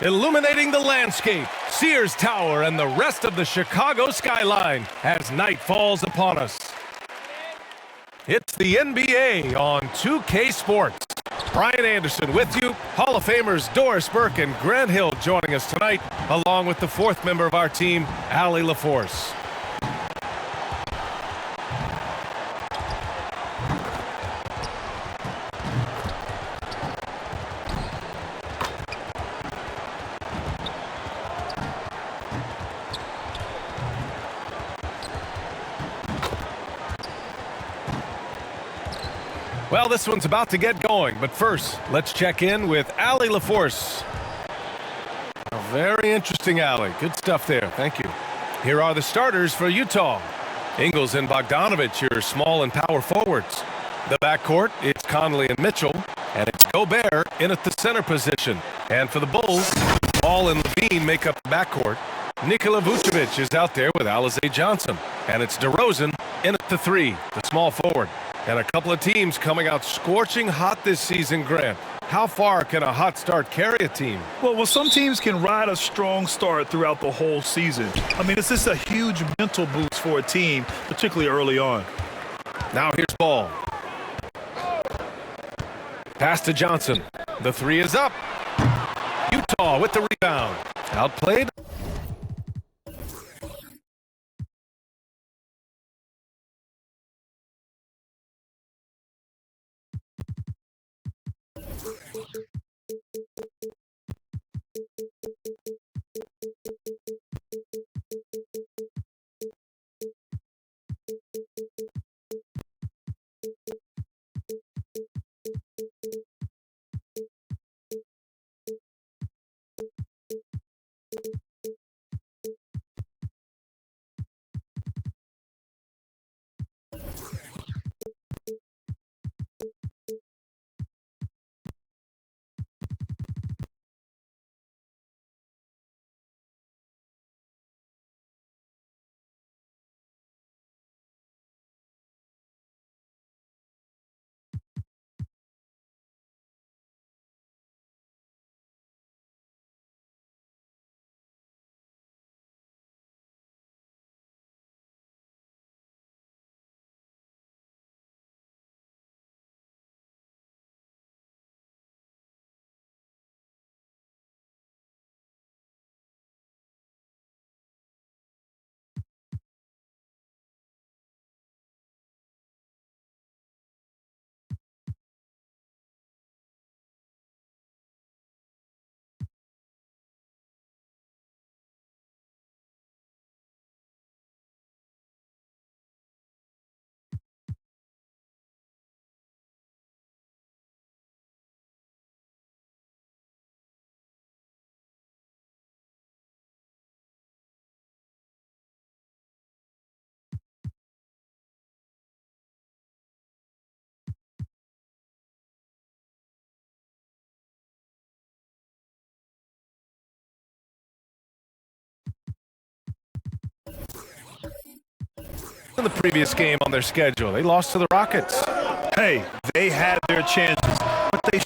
illuminating the landscape, Sears Tower, and the rest of the Chicago skyline as night falls upon us. It's the NBA on 2K Sports. Brian Anderson with you, Hall of Famers Doris Burke and Grant Hill joining us tonight, along with the fourth member of our team, Allie LaForce. Well, this one's about to get going, but first, let's check in with Allie LaForce. Very interesting, Allie. Good stuff there. Thank you. Here are the starters for Utah. Ingles and Bogdanovic, your small and power forwards. The backcourt, it's Conley and Mitchell, and it's Gobert in at the center position. And for the Bulls, Ball and Levine make up the backcourt. Nikola Vucevic is out there with Alize Johnson, and it's DeRozan in at the three, the small forward. And a couple of teams coming out scorching hot this season, Grant. How far can a hot start carry a team? Well, some teams can ride a strong start throughout the whole season. I mean, it's just a huge mental boost for a team, particularly early on. Now here's Ball. Pass to Johnson. The three is up. Utah with the rebound. Outplayed. In the previous game on their schedule, they lost to the Rockets. Hey, they had their chances, but they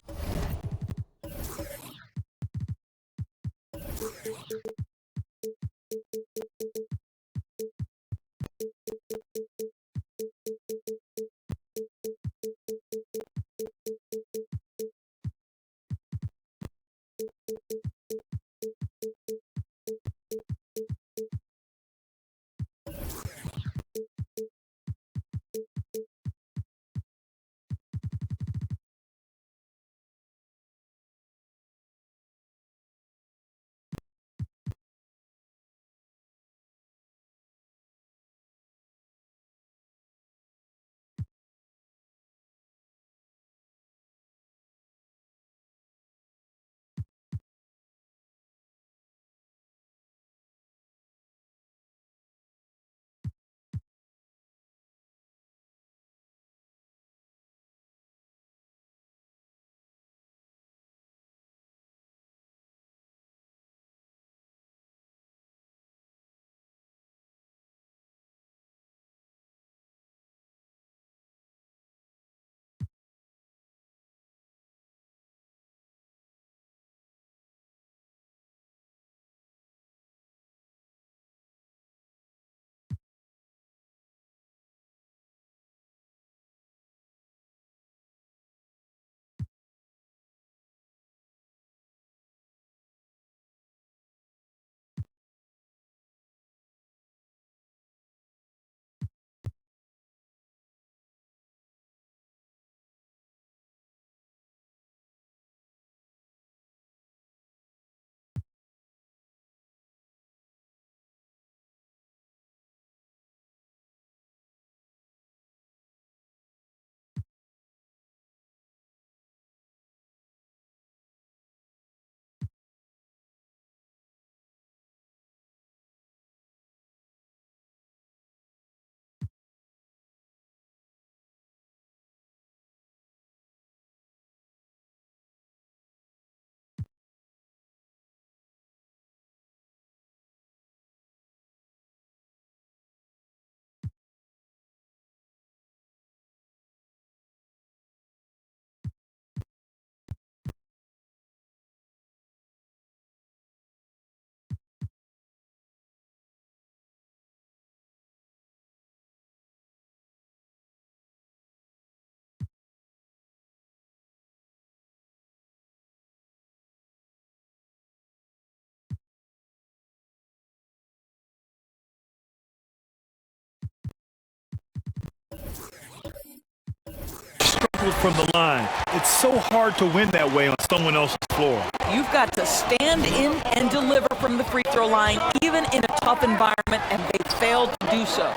struggled from the line. It's so hard to win that way on someone else's floor. You've got to stand in and deliver from the free throw line, even in a tough environment, and they failed to do so.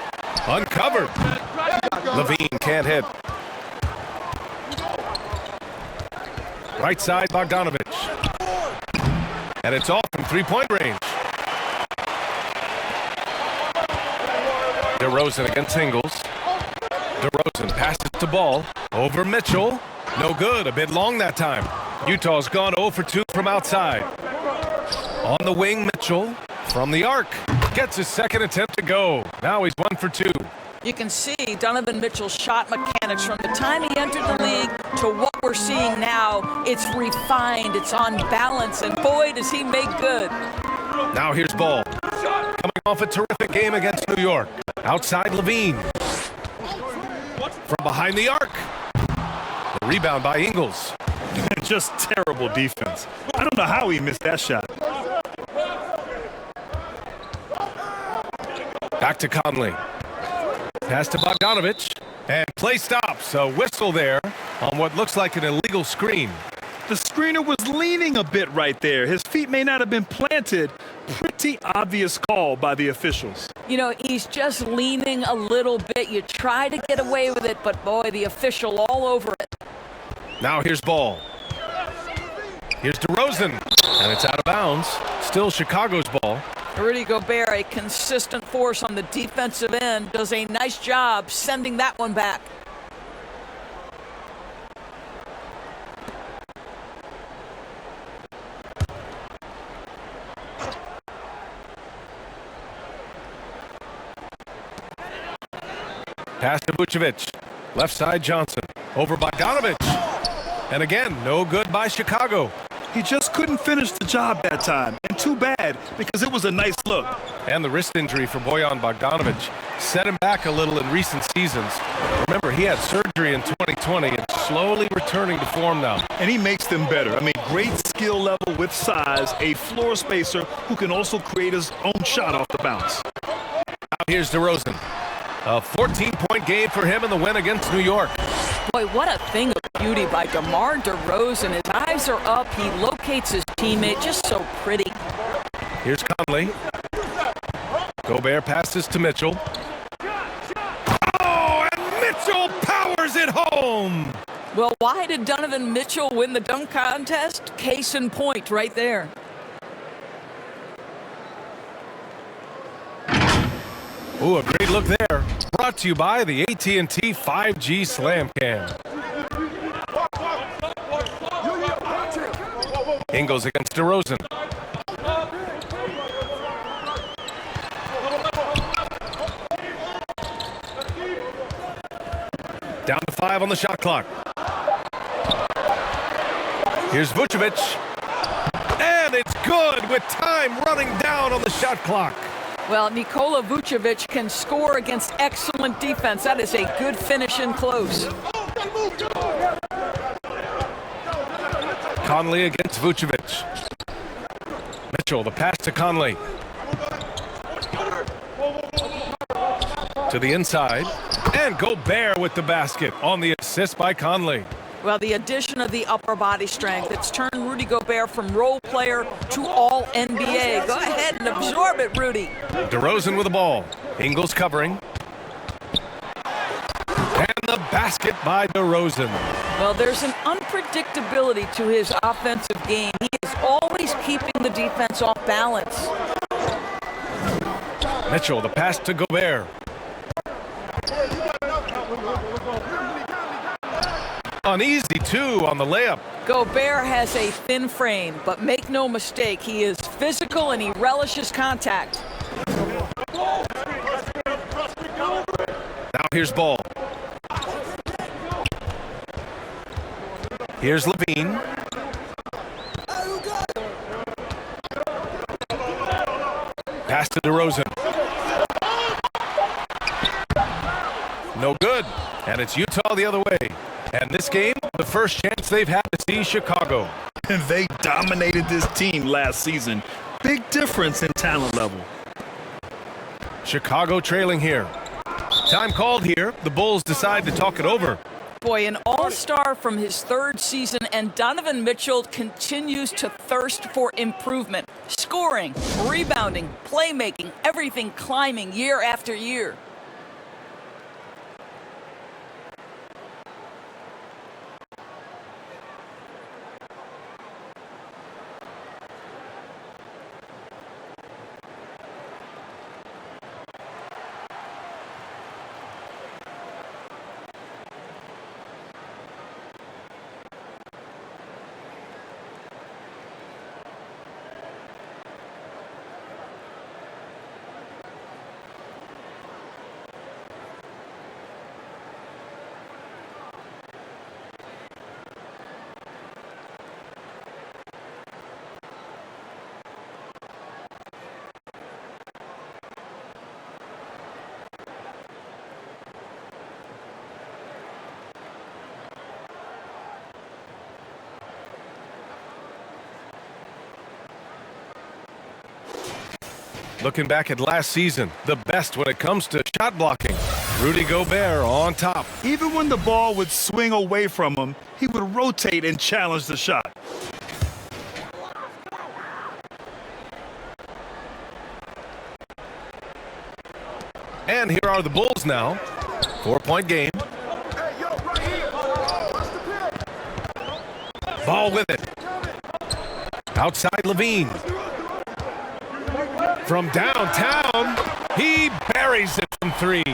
Uncovered. Levine can't hit. Right side, Bogdanovic. And it's off from three-point range. DeRozan against Ingles. DeRozan passes to Ball. Over Mitchell. No good. A bit long that time. Utah's gone 0 for 2 from outside. On the wing, Mitchell from the arc. Gets his second attempt to go. Now he's 1 for 2. You can see Donovan Mitchell's shot mechanics from the time he entered the league to what we're seeing now. It's refined, it's on balance, and boy, does he make good. Now here's Ball. Coming off a terrific game against New York. Outside Levine. From behind the arc. The rebound by Ingles. Just terrible defense. I don't know how he missed that shot. Back to Conley. Pass to Bogdanovic. And play stops. A whistle there on what looks like an illegal screen. The screener was leaning a bit right there. His feet may not have been planted. Pretty obvious call by the officials. You know, he's just leaning a little bit. You try to get away with it, but boy, the official all over it. Now here's Ball. Here's DeRozan. And it's out of bounds. Still Chicago's ball. Rudy Gobert, a consistent force on the defensive end, does a nice job sending that one back. Pass to Vucevic. Left side Johnson. Over Bogdanovic. And again, no good by Chicago. He just couldn't finish the job that time. And too bad, because it was a nice look. And the wrist injury for Bojan Bogdanovic set him back a little in recent seasons. Remember, he had surgery in 2020 and slowly returning to form now. And he makes them better. I mean, great skill level with size, a floor spacer who can also create his own shot off the bounce. Now here's DeRozan. A 14-point game for him in the win against New York. Boy, what a thing of beauty by DeMar DeRozan. His eyes are up. He locates his teammate just so pretty. Here's Conley. Gobert passes to Mitchell. Oh, and Mitchell powers it home. Well, why did Donovan Mitchell win the dunk contest? Case in point right there. Ooh, a great look there. Brought to you by the AT&T 5G Slam Cam. Ingles against DeRozan. Down to 5 on the shot clock. Here's Vucevic. And it's good with time running down on the shot clock. Well, Nikola Vucevic can score against excellent defense. That is a good finish in close. Conley against Vucevic. Mitchell, the pass to Conley. To the inside. And Gobert with the basket on the assist by Conley. Well, the addition of the upper body strength, it's turned Rudy Gobert from role player to all NBA. Go ahead and absorb it, Rudy. DeRozan with the ball. Ingles covering. And the basket by DeRozan. Well, there's an unpredictability to his offensive game. He is always keeping the defense off balance. Mitchell, the pass to Gobert. Uneasy, too, on the layup. Gobert has a thin frame, but make no mistake, he is physical and he relishes contact. Now here's Ball. Here's Levine. Pass to DeRozan. No good. And it's Utah the other way. And this game, the first chance they've had to see Chicago. And they dominated this team last season. Big difference in talent level. Chicago trailing here. Time called here. The Bulls decide to talk it over. Boy, an all-star from his third season, and Donovan Mitchell continues to thirst for improvement. Scoring, rebounding, playmaking, everything climbing year after year. Looking back at last season, the best when it comes to shot blocking. Rudy Gobert on top. Even when the ball would swing away from him, he would rotate and challenge the shot. And here are the Bulls now. 4-point game. Ball with it. Outside Levine. From downtown, he buries it from three.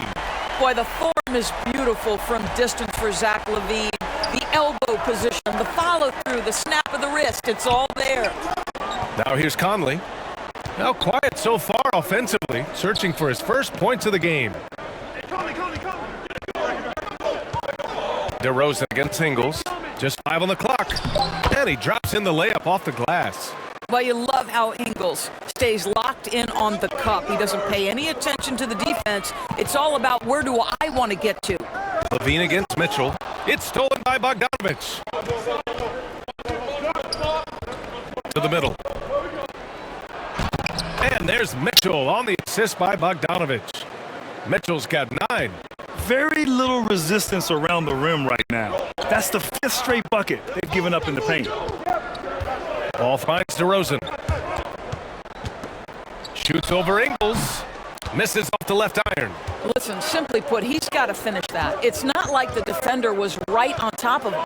Boy, the form is beautiful from distance for Zach LaVine. The elbow position, the follow-through, the snap of the wrist, it's all there. Now here's Conley. Now quiet so far offensively, searching for his first points of the game. DeRozan against Ingles. Just 5 on the clock. And he drops in the layup off the glass. Well, you love how Ingles stays locked in on the cup. He doesn't pay any attention to the defense. It's all about where do I want to get to. Levine against Mitchell. It's stolen by Bogdanovic. To the middle. And there's Mitchell on the assist by Bogdanovic. Mitchell's got 9. Very little resistance around the rim right now. That's the 5th straight bucket they've given up in the paint. Ball finds DeRozan. Shoots over Ingles. Misses off the left iron. Listen, simply put, he's got to finish that. It's not like the defender was right on top of him.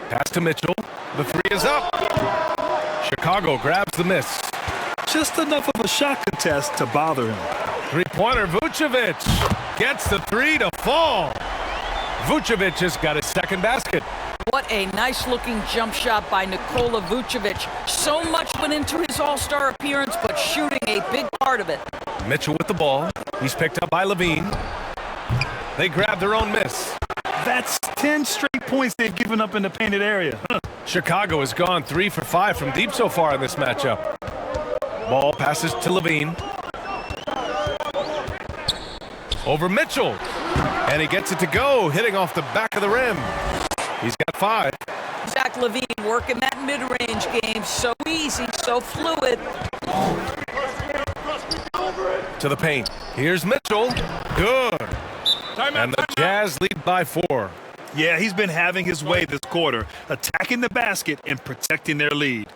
Pass to Mitchell. The 3 is up. Chicago grabs the miss. Just enough of a shot contest to bother him. Three-pointer, Vucevic gets the 3 to fall. Vucevic has got his second basket. What a nice-looking jump shot by Nikola Vucevic. So much went into his all-star appearance, but shooting a big part of it. Mitchell with the ball. He's picked up by Levine. They grab their own miss. That's 10 straight points they've given up in the painted area. Chicago has gone 3 for 5 from deep so far in this matchup. Ball passes to Levine. Over Mitchell. And he gets it to go, hitting off the back of the rim. He's got 5. Zach LaVine working that mid-range game. So easy, so fluid. To the paint. Here's Mitchell. Good. And the Jazz lead by 4. Yeah, he's been having his way this quarter, attacking the basket and protecting their lead.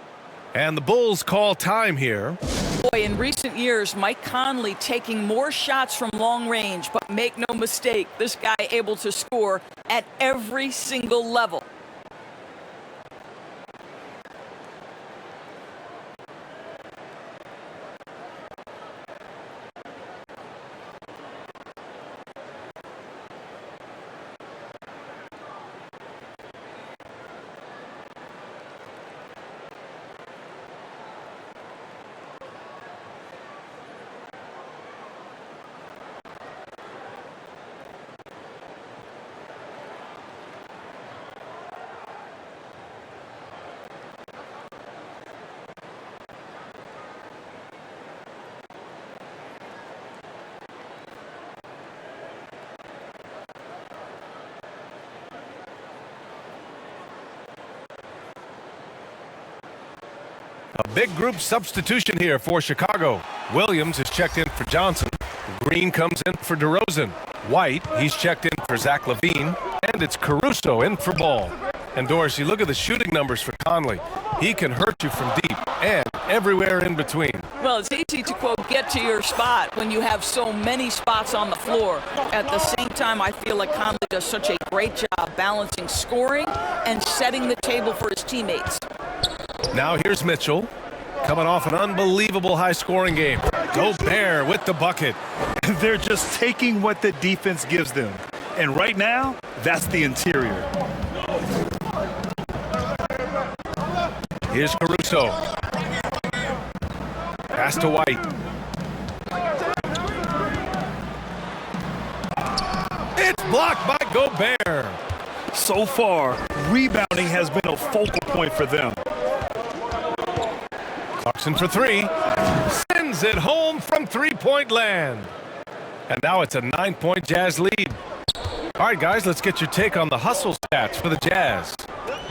And the Bulls call time here. Boy, in recent years, Mike Conley taking more shots from long range, but make no mistake, this guy able to score at every single level. A big group substitution here for Chicago. Williams is checked in for Johnson. Green comes in for DeRozan. White, he's checked in for Zach Levine, and it's Caruso in for Ball. And Doris, you look at the shooting numbers for Conley. He can hurt you from deep and everywhere in between. Well, it's easy to, quote, get to your spot when you have so many spots on the floor. At the same time, I feel like Conley does such a great job balancing scoring and setting the table for his teammates. Now here's Mitchell, coming off an unbelievable high-scoring game. Gobert with the bucket. They're just taking what the defense gives them. And right now, that's the interior. Here's Caruso. Pass to White. It's blocked by Gobert. So far, rebounding has been a focal point for them. Clarkson for three. Sends it home from three-point land. And now it's a 9-point Jazz lead. All right, guys, let's get your take on the hustle stats for the Jazz.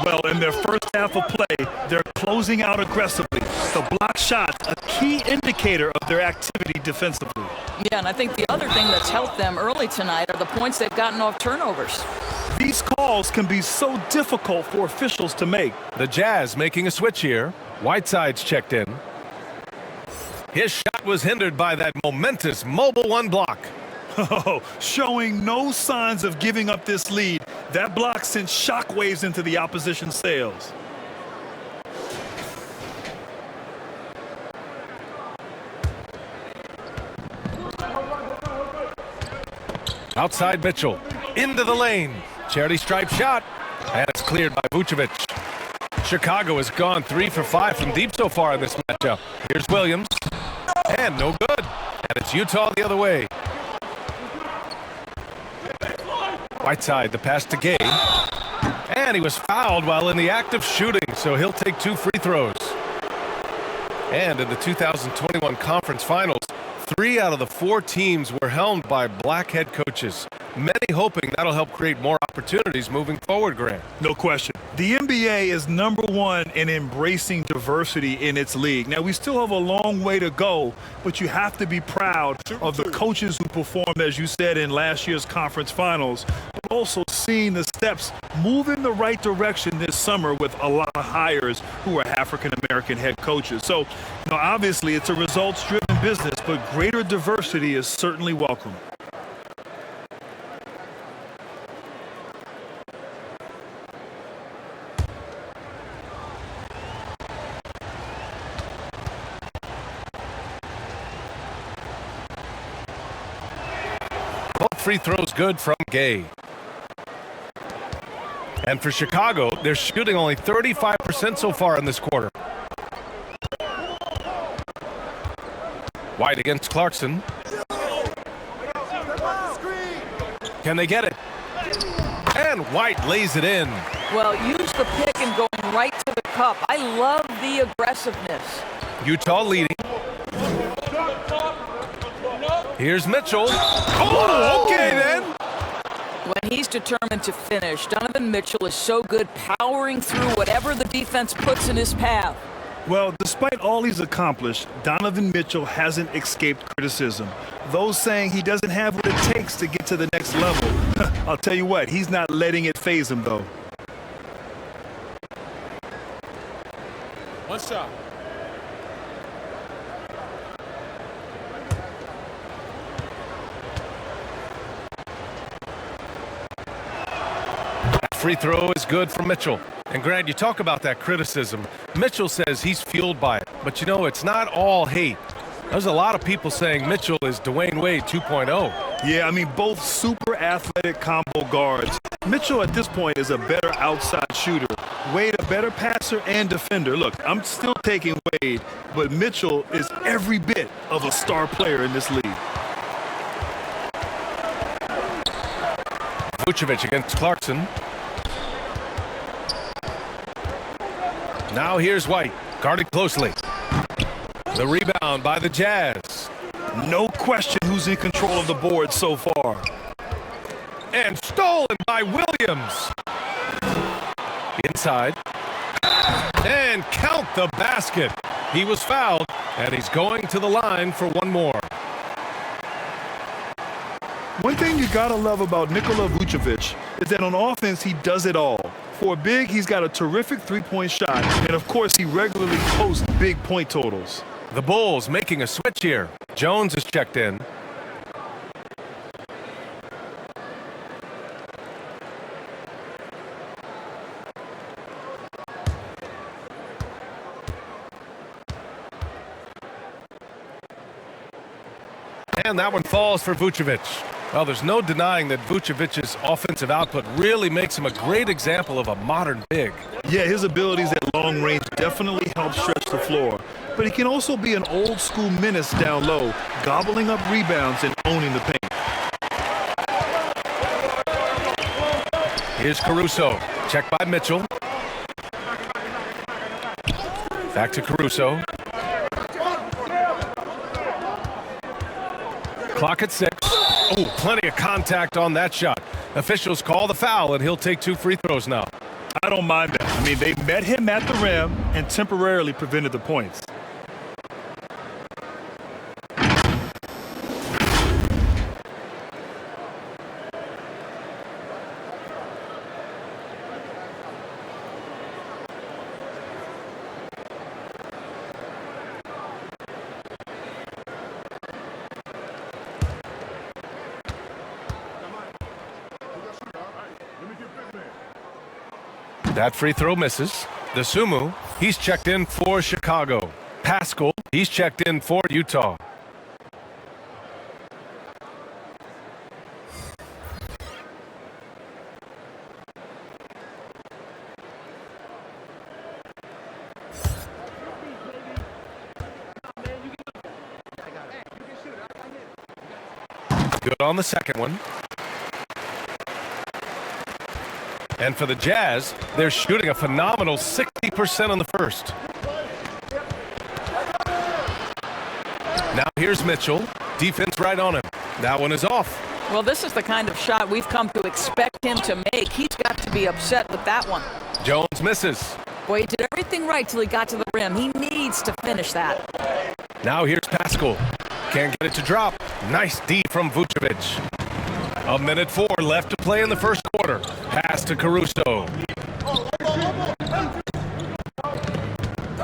Well, in their first half of play, they're closing out aggressively. The block shot, a key indicator of their activity defensively. Yeah, and I think the other thing that's helped them early tonight are the points they've gotten off turnovers. These calls can be so difficult for officials to make. The Jazz making a switch here. Whiteside's checked in. His shot was hindered by that momentous mobile one block. Oh, showing no signs of giving up this lead. That block sent shockwaves into the opposition's sails. Outside Mitchell. Into the lane. Charity stripe shot. And it's cleared by Vucevic. Chicago has gone 3 for 5 from deep so far in this matchup. Here's Williams. And no good. And it's Utah the other way. Whiteside, the pass to Gay. And he was fouled while in the act of shooting, so he'll take 2 free throws. And in the 2021 conference finals, 3 out of the 4 teams were helmed by black head coaches. Many hoping that'll help create more opportunities moving forward, Grant. No question. The NBA is #1 in embracing diversity in its league. Now, we still have a long way to go, but you have to be proud of the coaches who performed, as you said, in last year's conference finals, but also seeing the steps move in the right direction this summer with a lot of hires who are African-American head coaches. So, obviously it's a results-driven business, but greater diversity is certainly welcome. Both free throws good from Gay. And for Chicago, they're shooting only 35% so far in this quarter. White against Clarkson. Can they get it? And White lays it in. Well, use the pick and going right to the cup. I love the aggressiveness. Utah leading. Here's Mitchell. Oh, okay then. When he's determined to finish, Donovan Mitchell is so good powering through whatever the defense puts in his path. Well, despite all he's accomplished, Donovan Mitchell hasn't escaped criticism. Those saying he doesn't have what it takes to get to the next level. I'll tell you what, he's not letting it faze him, though. One shot. Free throw is good for Mitchell. And Grant, you talk about that criticism. Mitchell says he's fueled by it. But it's not all hate. There's a lot of people saying Mitchell is Dwayne Wade 2.0. Yeah, both super athletic combo guards. Mitchell at this point is a better outside shooter. Wade a better passer and defender. Look, I'm still taking Wade, but Mitchell is every bit of a star player in this league. Vucevic against Clarkson. Now here's White, guarded closely. The rebound by the Jazz. No question who's in control of the board so far. And stolen by Williams. Inside. And count the basket. He was fouled, and he's going to the line for one more. One thing you gotta love about Nikola Vucevic is that on offense, he does it all. For a big, he's got a terrific three-point shot, and of course, he regularly posts big point totals. The Bulls making a switch here. Jones is checked in. And that one falls for Vucevic. Well, there's no denying that Vucevic's offensive output really makes him a great example of a modern big. Yeah, his abilities at long range definitely help stretch the floor. But he can also be an old-school menace down low, gobbling up rebounds and owning the paint. Here's Caruso. Checked by Mitchell. Back to Caruso. Clock at 6. Oh, plenty of contact on that shot. Officials call the foul, and he'll take 2 free throws now. I don't mind that. I mean, they met him at the rim and temporarily prevented the points. That free throw misses. The Sumu, he's checked in for Chicago. Pascal, he's checked in for Utah. Good on the second one. And for the Jazz, they're shooting a phenomenal 60% on the first. Now here's Mitchell. Defense right on him. That one is off. Well, this is the kind of shot we've come to expect him to make. He's got to be upset with that one. Jones misses. Boy, he did everything right till he got to the rim. He needs to finish that. Now here's Pascal. Can't get it to drop. Nice D from Vucevic. 1:04 left to play in the first quarter. Pass to Caruso.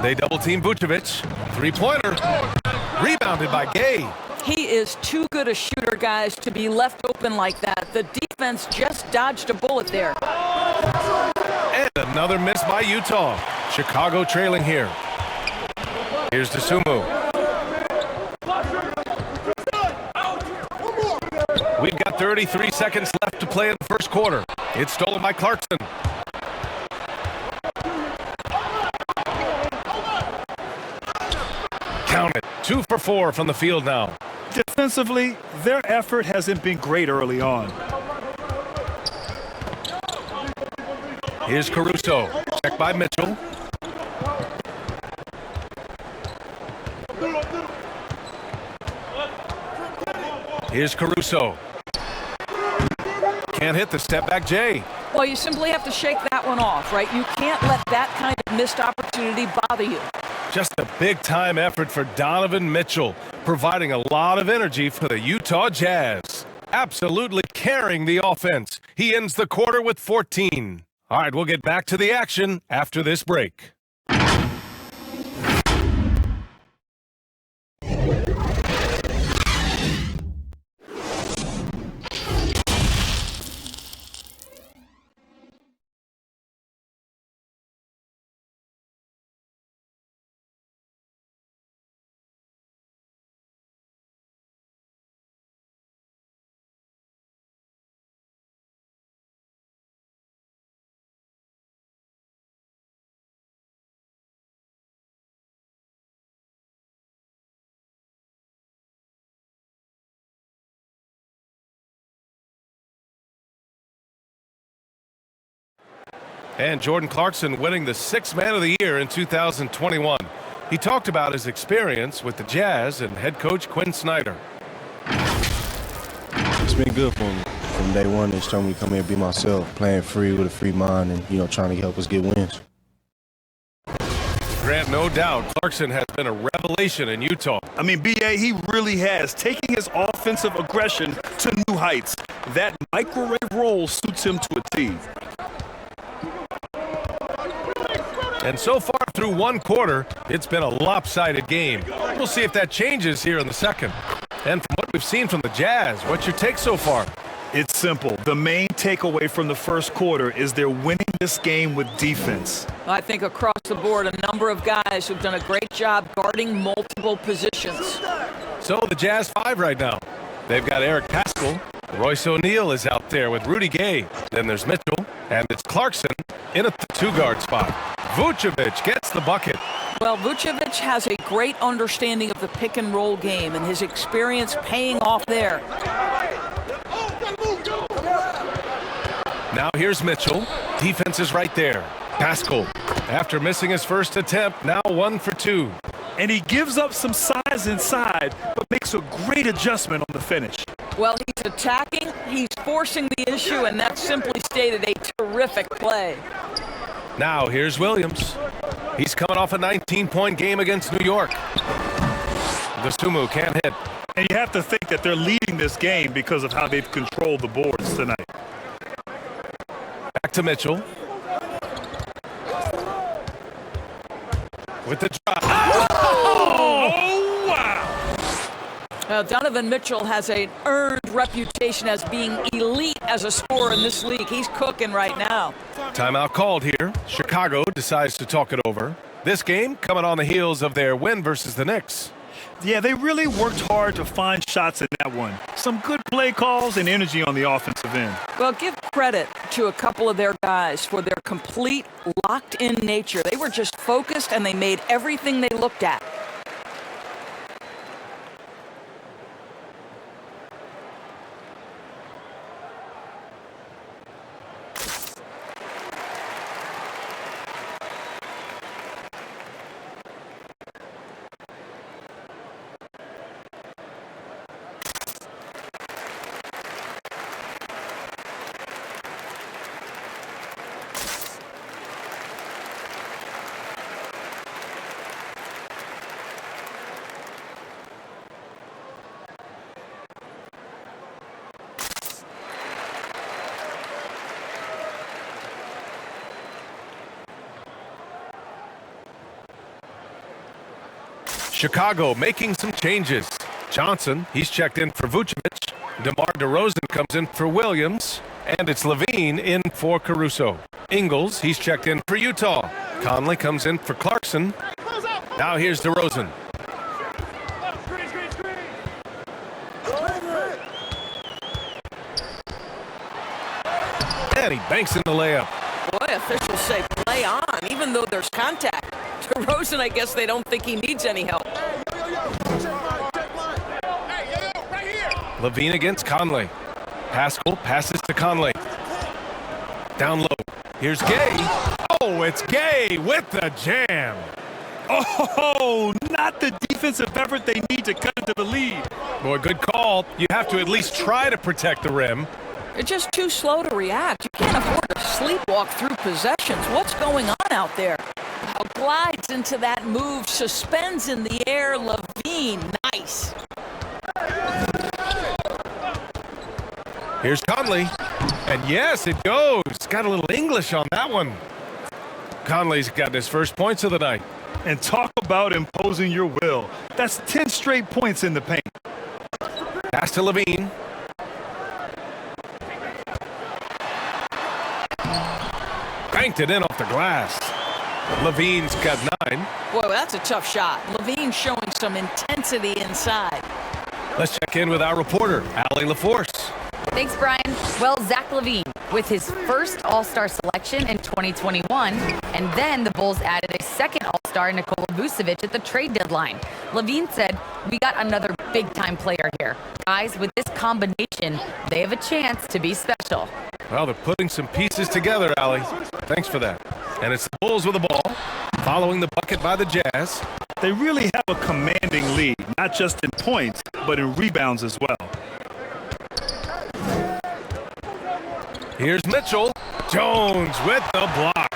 They double-team Vucevic. Three-pointer. Rebounded by Gay. He is too good a shooter, guys, to be left open like that. The defense just dodged a bullet there. And another miss by Utah. Chicago trailing here. Here's Dosumu. We've got 33 seconds left to play in the first quarter. It's stolen by Clarkson. Count it. 2 for 4 from the field now. Defensively, their effort hasn't been great early on. Here's Caruso. Checked by Mitchell. Here's Caruso. Can't hit the step-back J. Well, you simply have to shake that one off, right? You can't let that kind of missed opportunity bother you. Just a big-time effort for Donovan Mitchell, providing a lot of energy for the Utah Jazz. Absolutely carrying the offense. He ends the quarter with 14. All right, we'll get back to the action after this break. And Jordan Clarkson winning the 6th Man of the Year in 2021. He talked about his experience with the Jazz and head coach Quinn Snyder. It's been good for me. From day one, they showed me to come here and be myself, playing free with a free mind and, trying to help us get wins. Grant, no doubt, Clarkson has been a revelation in Utah. I mean, B.A., he really has, taking his offensive aggression to new heights. That microwave role suits him to a T. And so far through one quarter, it's been a lopsided game. We'll see if that changes here in the second. And from what we've seen from the Jazz, what's your take so far? It's simple. The main takeaway from the first quarter is they're winning this game with defense. I think across the board, a number of guys who've done a great job guarding multiple positions. So the Jazz 5 right now. They've got Eric Paschall. Royce O'Neal is out there with Rudy Gay. Then there's Mitchell, and it's Clarkson in at the two-guard spot. Vucevic gets the bucket. Well, Vucevic has a great understanding of the pick-and-roll game, and his experience paying off there. Now here's Mitchell. Defense is right there. Paschall, after missing his first attempt, now 1 for 2. And he gives up some size inside, but makes a great adjustment on the finish. Well, he's attacking, he's forcing the issue, and that's simply stated a terrific play. Now here's Williams. He's coming off a 19-point game against New York. Dosumu can't hit. And you have to think that they're leading this game because of how they've controlled the boards tonight. Back to Mitchell. With the drop. Oh, wow! Donovan Mitchell has an earned reputation as being elite as a scorer in this league. He's cooking right now. Timeout called here. Chicago decides to talk it over. This game coming on the heels of their win versus the Knicks. Yeah, they really worked hard to find shots in that one. Some good play calls and energy on the offensive end. Well, give credit to a couple of their guys for their complete locked-in nature. They were just focused and they made everything they looked at. Chicago making some changes. Johnson, he's checked in for Vucevic. DeMar DeRozan comes in for Williams. And it's Levine in for Caruso. Ingles, he's checked in for Utah. Conley comes in for Clarkson. Now here's DeRozan. And he banks in the layup. Boy, officials say play on, even though there's contact. DeRozan, I guess they don't think he needs any help. Levine against Conley. Paschall passes to Conley. Down low. Here's Gay. Oh, it's Gay with the jam. Oh, not the defensive effort they need to cut into the lead. Boy, good call. You have to at least try to protect the rim. They're just too slow to react. You can't afford to sleepwalk through possessions. What's going on out there? Wow, glides into that move, suspends in the air. Levine, nice. Here's Conley. And yes, it goes. Got a little English on that one. Conley's got his first points of the night. And talk about imposing your will. That's 10 straight points in the paint. Pass to Levine. Banked it in off the glass. Levine's got 9. Boy, that's a tough shot. Levine showing some intensity inside. Let's check in with our reporter, Allie LaForce. Thanks, Brian. Well, Zach LaVine with his first All-Star selection in 2021, and then the Bulls added a second All-Star, Nikola Vucevic, at the trade deadline. LaVine said, "We got another big-time player here. Guys, with this combination, they have a chance to be special." Well, they're putting some pieces together, Allie. Thanks for that. And it's the Bulls with the ball, following the bucket by the Jazz. They really have a commanding lead, not just in points, but in rebounds as well. Here's Mitchell. Jones with the block.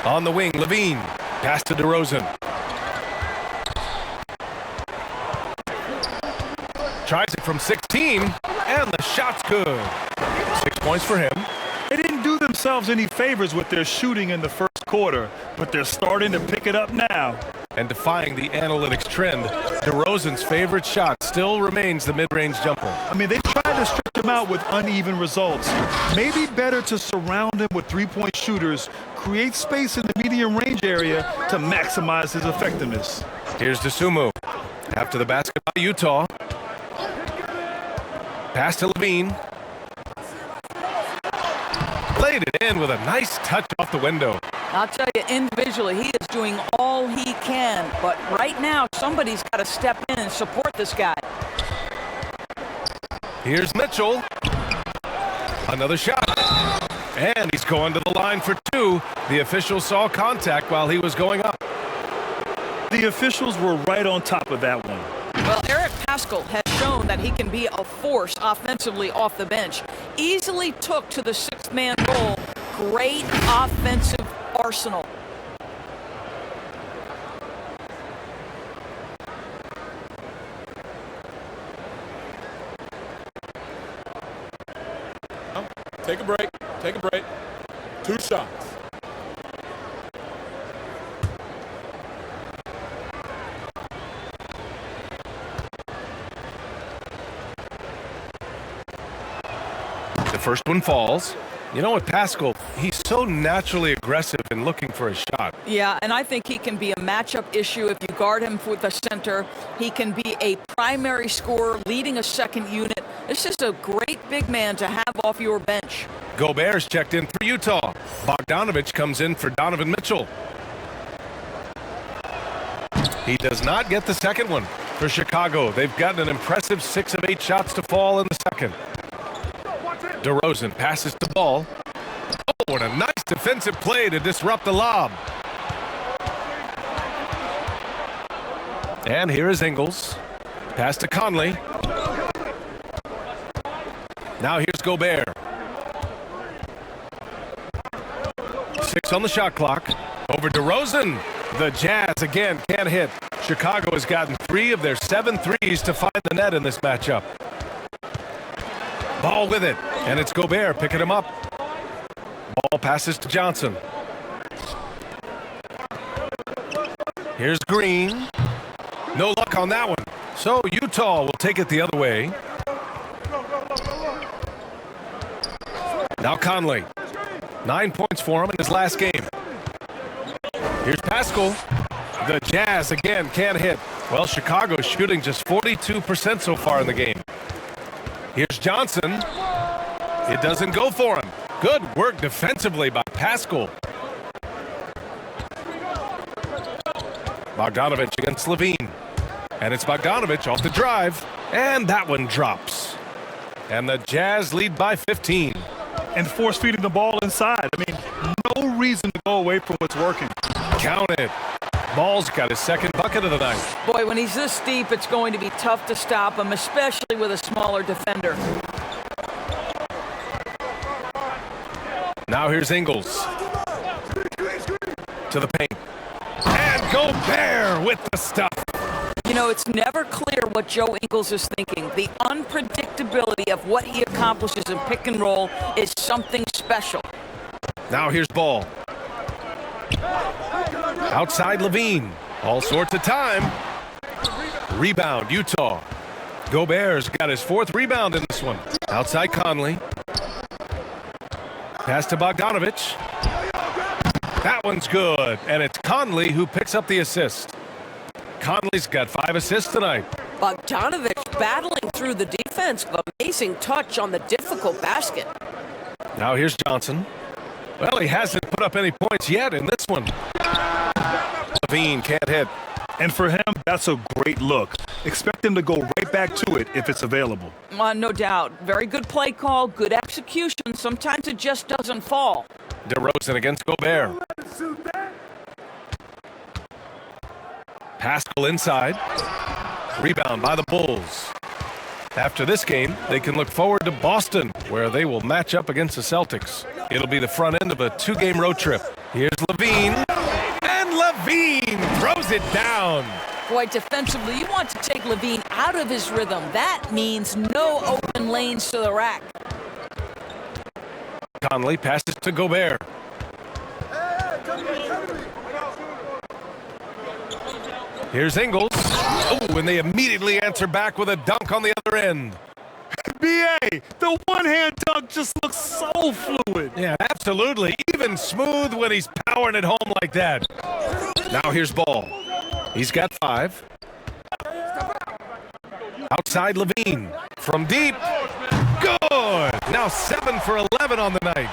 On the wing, Levine. Pass to DeRozan. Tries it from 16, and the shot's good. 6 points for him. They didn't do themselves any favors with their shooting in the first quarter, but they're starting to pick it up now. And defying the analytics trend, DeRozan's favorite shot still remains the mid-range jumper. I mean, they tried to stretch him out with uneven results. Maybe better to surround him with three-point shooters, create space in the medium range area to maximize his effectiveness. Here's DeSumo. After the basket by Utah. Pass to Levine. Laid it in with a nice touch off the window. I'll tell you, individually, he is doing all he can. But right now, somebody's got to step in and support this guy. Here's Mitchell. Another shot. And he's going to the line for 2. The official saw contact while he was going up. The officials were right on top of that one. Well, Eric Paschall has shown that he can be a force offensively off the bench. Easily took to the sixth-man role. Great offensive arsenal. Take a break. Take a break. 2 shots. The first one falls. You know what, Paschall, he's so naturally aggressive in looking for a shot. Yeah, and I think he can be a matchup issue if you guard him with the center. He can be a primary scorer leading a second unit. This is a great big man to have off your bench. Gobert's checked in for Utah. Bogdanovic comes in for Donovan Mitchell. He does not get the second one for Chicago. They've gotten an impressive 6 of 8 shots to fall in the second. DeRozan passes the ball. Oh, and a nice defensive play to disrupt the lob. And here is Ingles. Pass to Conley. Now here's Gobert. 6 on the shot clock. Over DeRozan. The Jazz again can't hit. Chicago has gotten 3 of their 7 threes to find the net in this matchup. Ball with it, and it's Gobert picking him up. Ball passes to Johnson. Here's Green. No luck on that one. So Utah will take it the other way. Now Conley. 9 points for him in his last game. Here's Paschall. The Jazz again can't hit. Well, Chicago's shooting just 42% so far in the game. Here's Johnson. It doesn't go for him. Good work defensively by Paschall. Bogdanovic against Levine. And it's Bogdanovic off the drive. And that one drops. And the Jazz lead by 15. And force feeding the ball inside. I mean, no reason to go away from what's working. Count it. Ball's got his second bucket of the night. Boy, when he's this deep, it's going to be tough to stop him, especially with a smaller defender. Now here's Ingles. To the paint. And Gobert with the stuff. You know, it's never clear what Joe Ingles is thinking. The unpredictability of what he accomplishes in pick and roll is something special. Now here's Ball. Outside Levine. All sorts of time. Rebound, Utah. Gobert's got his 4th rebound in this one. Outside Conley. Pass to Bogdanovic. That one's good. And it's Conley who picks up the assist. Conley's got 5 assists tonight. Bogdanovic battling through the defense. Amazing touch on the difficult basket. Now here's Johnson. Well, he hasn't put up any points yet in this one. Levine can't hit. And for him, that's a great look. Expect him to go right back to it if it's available. No doubt. Very good play call, good execution. Sometimes it just doesn't fall. DeRozan against Gobert. Paschall inside. Rebound by the Bulls. After this game, they can look forward to Boston, where they will match up against the Celtics. It'll be the front end of a 2-game road trip. Here's Levine, and Levine throws it down. Boy, defensively, you want to take Levine out of his rhythm. That means no open lanes to the rack. Conley passes to Gobert. Here's Ingles. Oh, and they immediately answer back with a dunk on the other end. B.A., the one-hand dunk just looks so fluid. Yeah, absolutely. Even smooth when he's powering it home like that. Now here's Ball. He's got 5. Outside Levine. From deep. Good. Now 7 for 11 on the night.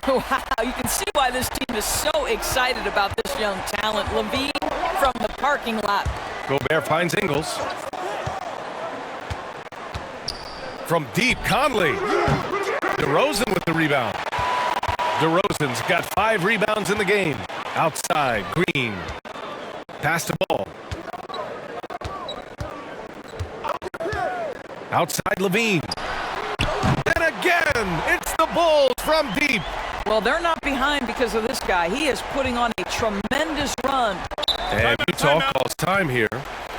Wow, you can see why this team is so excited about this young talent. Levine from the parking lot. Gobert finds Ingles. From deep, Conley. DeRozan with the rebound. DeRozan's got 5 rebounds in the game. Outside, Green. Pass the ball. Outside, Levine. And again, it's the Bulls from deep. Well, they're not behind because of this guy. He is putting on a tremendous run. And Utah calls time here.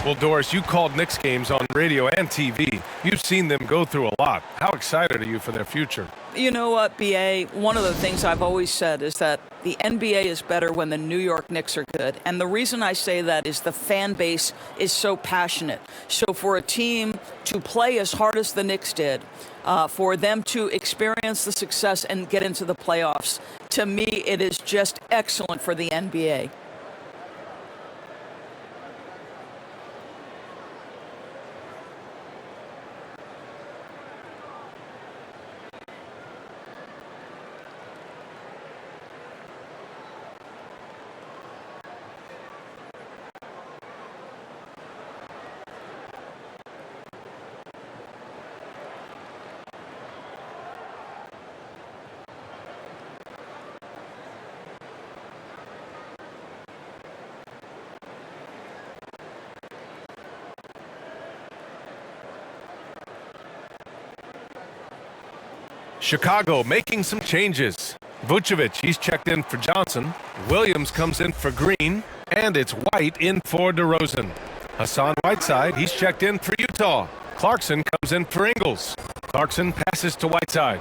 Well, Doris, you called Knicks games on radio and TV. You've seen them go through a lot. How excited are you for their future? You know what, B.A., one of the things I've always said is that the NBA is better when the New York Knicks are good. And the reason I say that is the fan base is so passionate. So for a team to play as hard as the Knicks did, for them to experience the success and get into the playoffs, to me, it is just excellent for the NBA. Chicago making some changes. Vucevic, he's checked in for Johnson. Williams comes in for Green. And it's White in for DeRozan. Hassan Whiteside, he's checked in for Utah. Clarkson comes in for Ingles. Clarkson passes to Whiteside.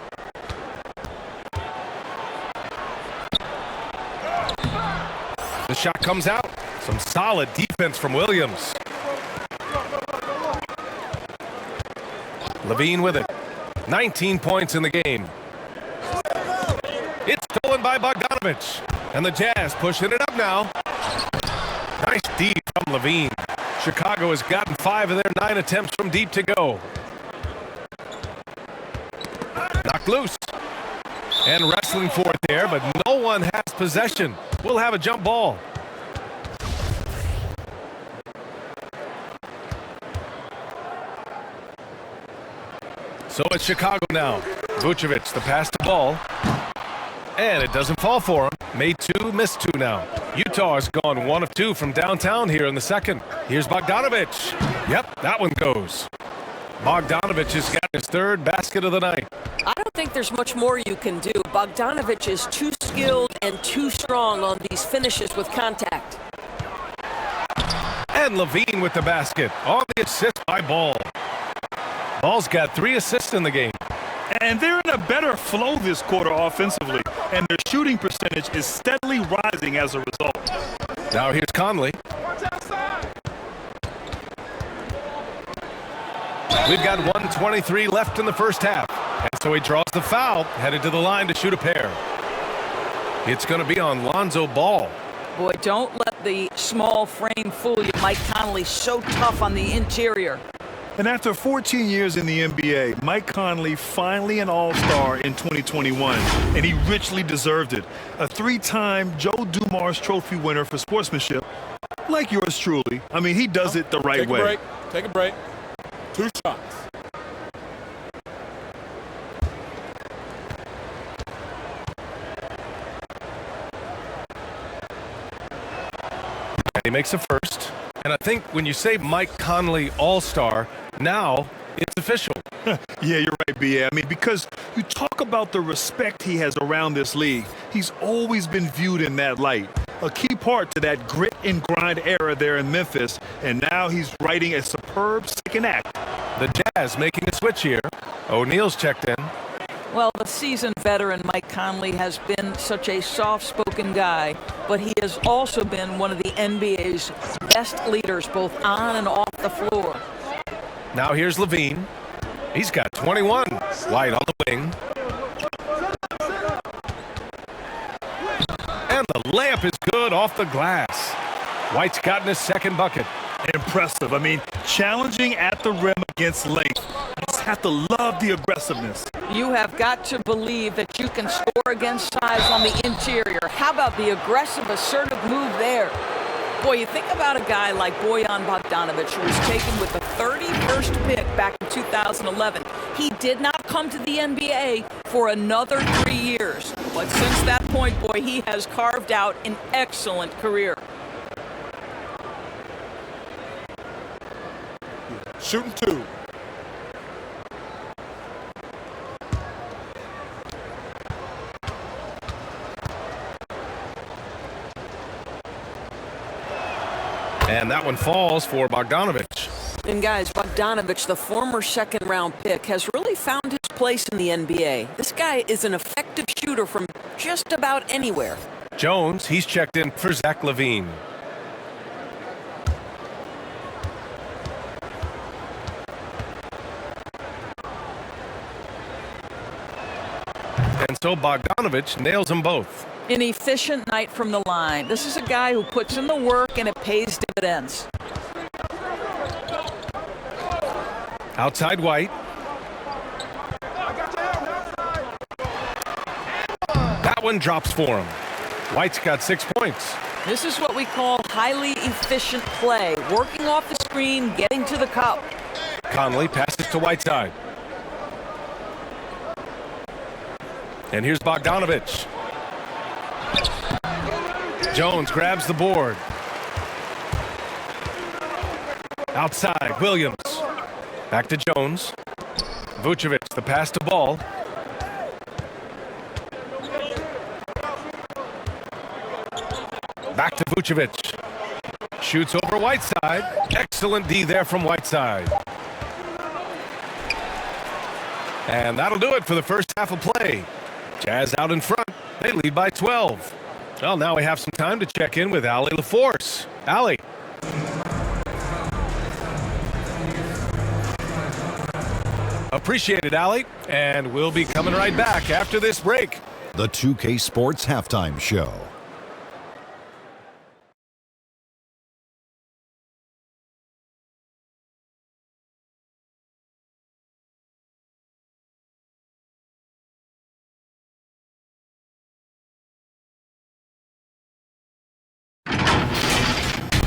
The shot comes out. Some solid defense from Williams. Levine with it. 19 points in the game. It's stolen by Bogdanovic. And the Jazz pushing it up now. Nice deep from Levine. Chicago has gotten 5 of their 9 attempts from deep to go. Knocked loose. And wrestling for it there, but no one has possession. We'll have a jump ball. So it's Chicago now. Vucevic, the pass to Ball. And it doesn't fall for him. Made 2, missed 2 now. Utah has gone 1 of 2 from downtown here in the second. Here's Bogdanovic. Yep, that one goes. Bogdanovic has got his 3rd basket of the night. I don't think there's much more you can do. Bogdanovic is too skilled and too strong on these finishes with contact. And Levine with the basket. On the assist by Ball. Ball's got 3 assists in the game. And they're in a better flow this quarter offensively. And their shooting percentage is steadily rising as a result. Now here's Conley. We've got 1:23 left in the first half. And so he draws the foul, headed to the line to shoot a pair. It's going to be on Lonzo Ball. Boy, don't let the small frame fool you. Mike Conley so tough on the interior. And after 14 years in the NBA, Mike Conley finally an All-Star in 2021, and he richly deserved it. A 3-time Joe Dumars Trophy winner for sportsmanship, like yours truly. I mean, he does it the right way. Take a break. 2 shots. And he makes a first. And I think when you say Mike Conley All-Star, now it's official. Yeah, you're right, B.A. I mean, because you talk about the respect he has around this league. He's always been viewed in that light. A key part to that grit and grind era there in Memphis, and now he's writing a superb second act. The Jazz making a switch here. O'Neal's checked in. Well, the seasoned veteran Mike Conley has been such a soft-spoken guy, but he has also been one of the NBA's best leaders, both on and off the floor. Now here's Levine. He's got 21. White on the wing. And the layup is good off the glass. White's gotten his second bucket. Impressive. I mean, challenging at the rim against length. You just have to love the aggressiveness. You have got to believe that you can score against size on the interior. How about the aggressive, assertive move there? Boy, you think about a guy like Bojan Bogdanovic, who was taken with the 31st pick back in 2011. He did not come to the NBA for another 3 years. But since that point, boy, he has carved out an excellent career. Shooting 2. And that one falls for Bogdanovic. And guys, Bogdanovic, the former second-round pick, has really found his place in the NBA. This guy is an effective shooter from just about anywhere. Jones, he's checked in for Zach LaVine. And so Bogdanovic nails them both. An efficient night from the line. This is a guy who puts in the work and it pays dividends. Outside White. That one drops for him. White's got 6 points. This is what we call highly efficient play. Working off the screen, getting to the cup. Conley passes to Whiteside. And here's Bogdanovic. Jones grabs the board. Outside, Williams. Back to Jones. Vucevic, the pass to Ball. Back to Vucevic. Shoots over Whiteside. Excellent D there from Whiteside. And that'll do it for the first half of play. Jazz out in front. They lead by 12. Well, now we have some time to check in with Allie LaForce. Allie. Appreciate it, Allie. And we'll be coming right back after this break. The 2K Sports Halftime Show.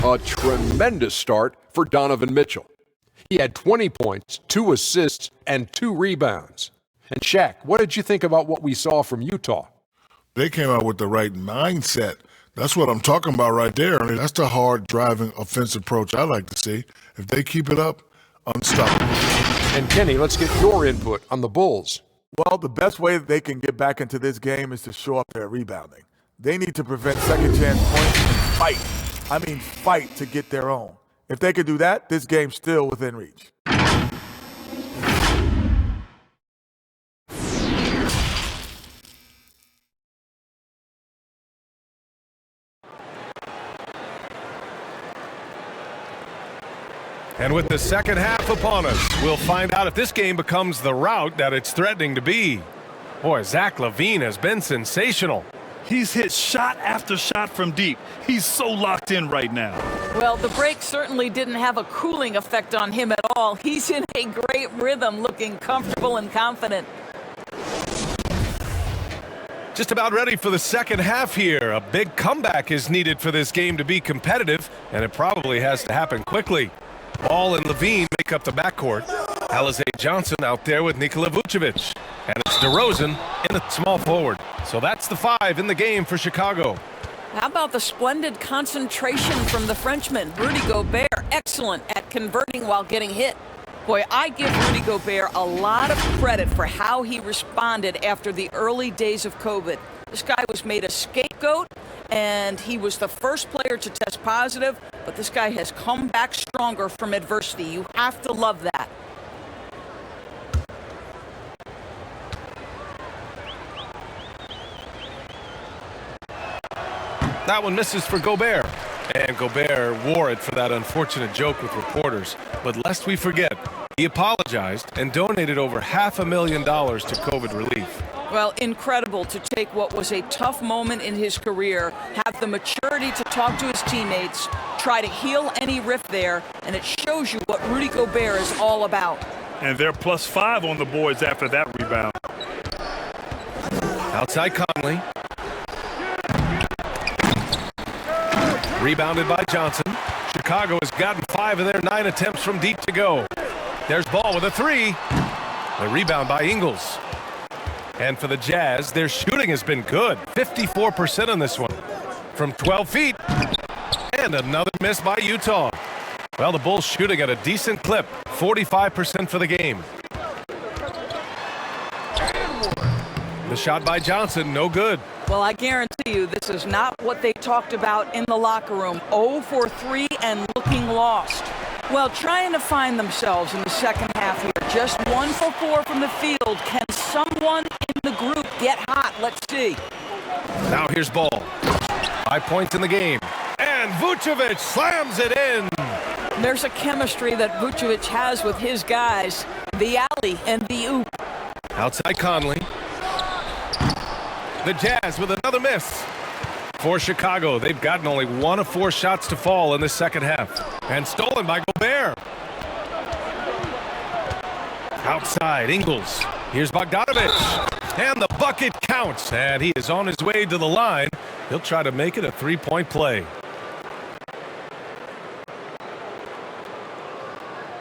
A tremendous start for Donovan Mitchell. He had 20 points, 2 assists, and 2 rebounds. And Shaq, what did you think about what we saw from Utah? They came out with the right mindset. That's what I'm talking about right there. I mean, that's the hard driving offensive approach I like to see. If they keep it up, unstoppable. And Kenny, let's get your input on the Bulls. Well, the best way that they can get back into this game is to show up their rebounding. They need to prevent second chance points and fight. I mean, fight to get their own. If they could do that, this game's still within reach. And with the second half upon us, we'll find out if this game becomes the rout that it's threatening to be. Boy, Zach LaVine has been sensational. He's hit shot after shot from deep. He's so locked in right now. Well, the break certainly didn't have a cooling effect on him at all. He's in a great rhythm, looking comfortable and confident. Just about ready for the second half here. A big comeback is needed for this game to be competitive, and it probably has to happen quickly. Ball and Levine make up the backcourt. Alize Johnson out there with Nikola Vucevic. And it's DeRozan in the small forward. So that's the 5 in the game for Chicago. How about the splendid concentration from the Frenchman? Rudy Gobert, excellent at converting while getting hit. Boy, I give Rudy Gobert a lot of credit for how he responded after the early days of COVID. This guy was made a scapegoat, and he was the first player to test positive, but this guy has come back stronger from adversity. You have to love that. That one misses for Gobert. And Gobert wore it for that unfortunate joke with reporters. But lest we forget, he apologized and donated over $500,000 to COVID relief. Well, incredible to take what was a tough moment in his career, have the maturity to talk to his teammates, try to heal any rift there, and it shows you what Rudy Gobert is all about. And they're +5 on the boards after that rebound. Outside Conley. Rebounded by Johnson. Chicago has gotten 5 of their 9 attempts from deep to go. There's Ball with a 3. The rebound by Ingles. And for the Jazz, their shooting has been good. 54% on this one. From 12 feet. And another miss by Utah. Well, the Bulls shooting at a decent clip. 45% for the game. The shot by Johnson, no good. Well, I guarantee you this is not what they talked about in the locker room. 0 for 3 and looking lost. Well, trying to find themselves in the second half here. Just 1 for 4 from the field. Can someone in the group get hot? Let's see. Now here's Ball. 5 points in the game. And Vucevic slams it in. There's a chemistry that Vucevic has with his guys. The alley and the oop. Outside Conley. The Jazz with another miss. For Chicago, they've gotten only 1 of 4 shots to fall in the second half. And stolen by Gobert. Outside, Ingles. Here's Bogdanovic. And the bucket counts. And he is on his way to the line. He'll try to make it a 3-point play.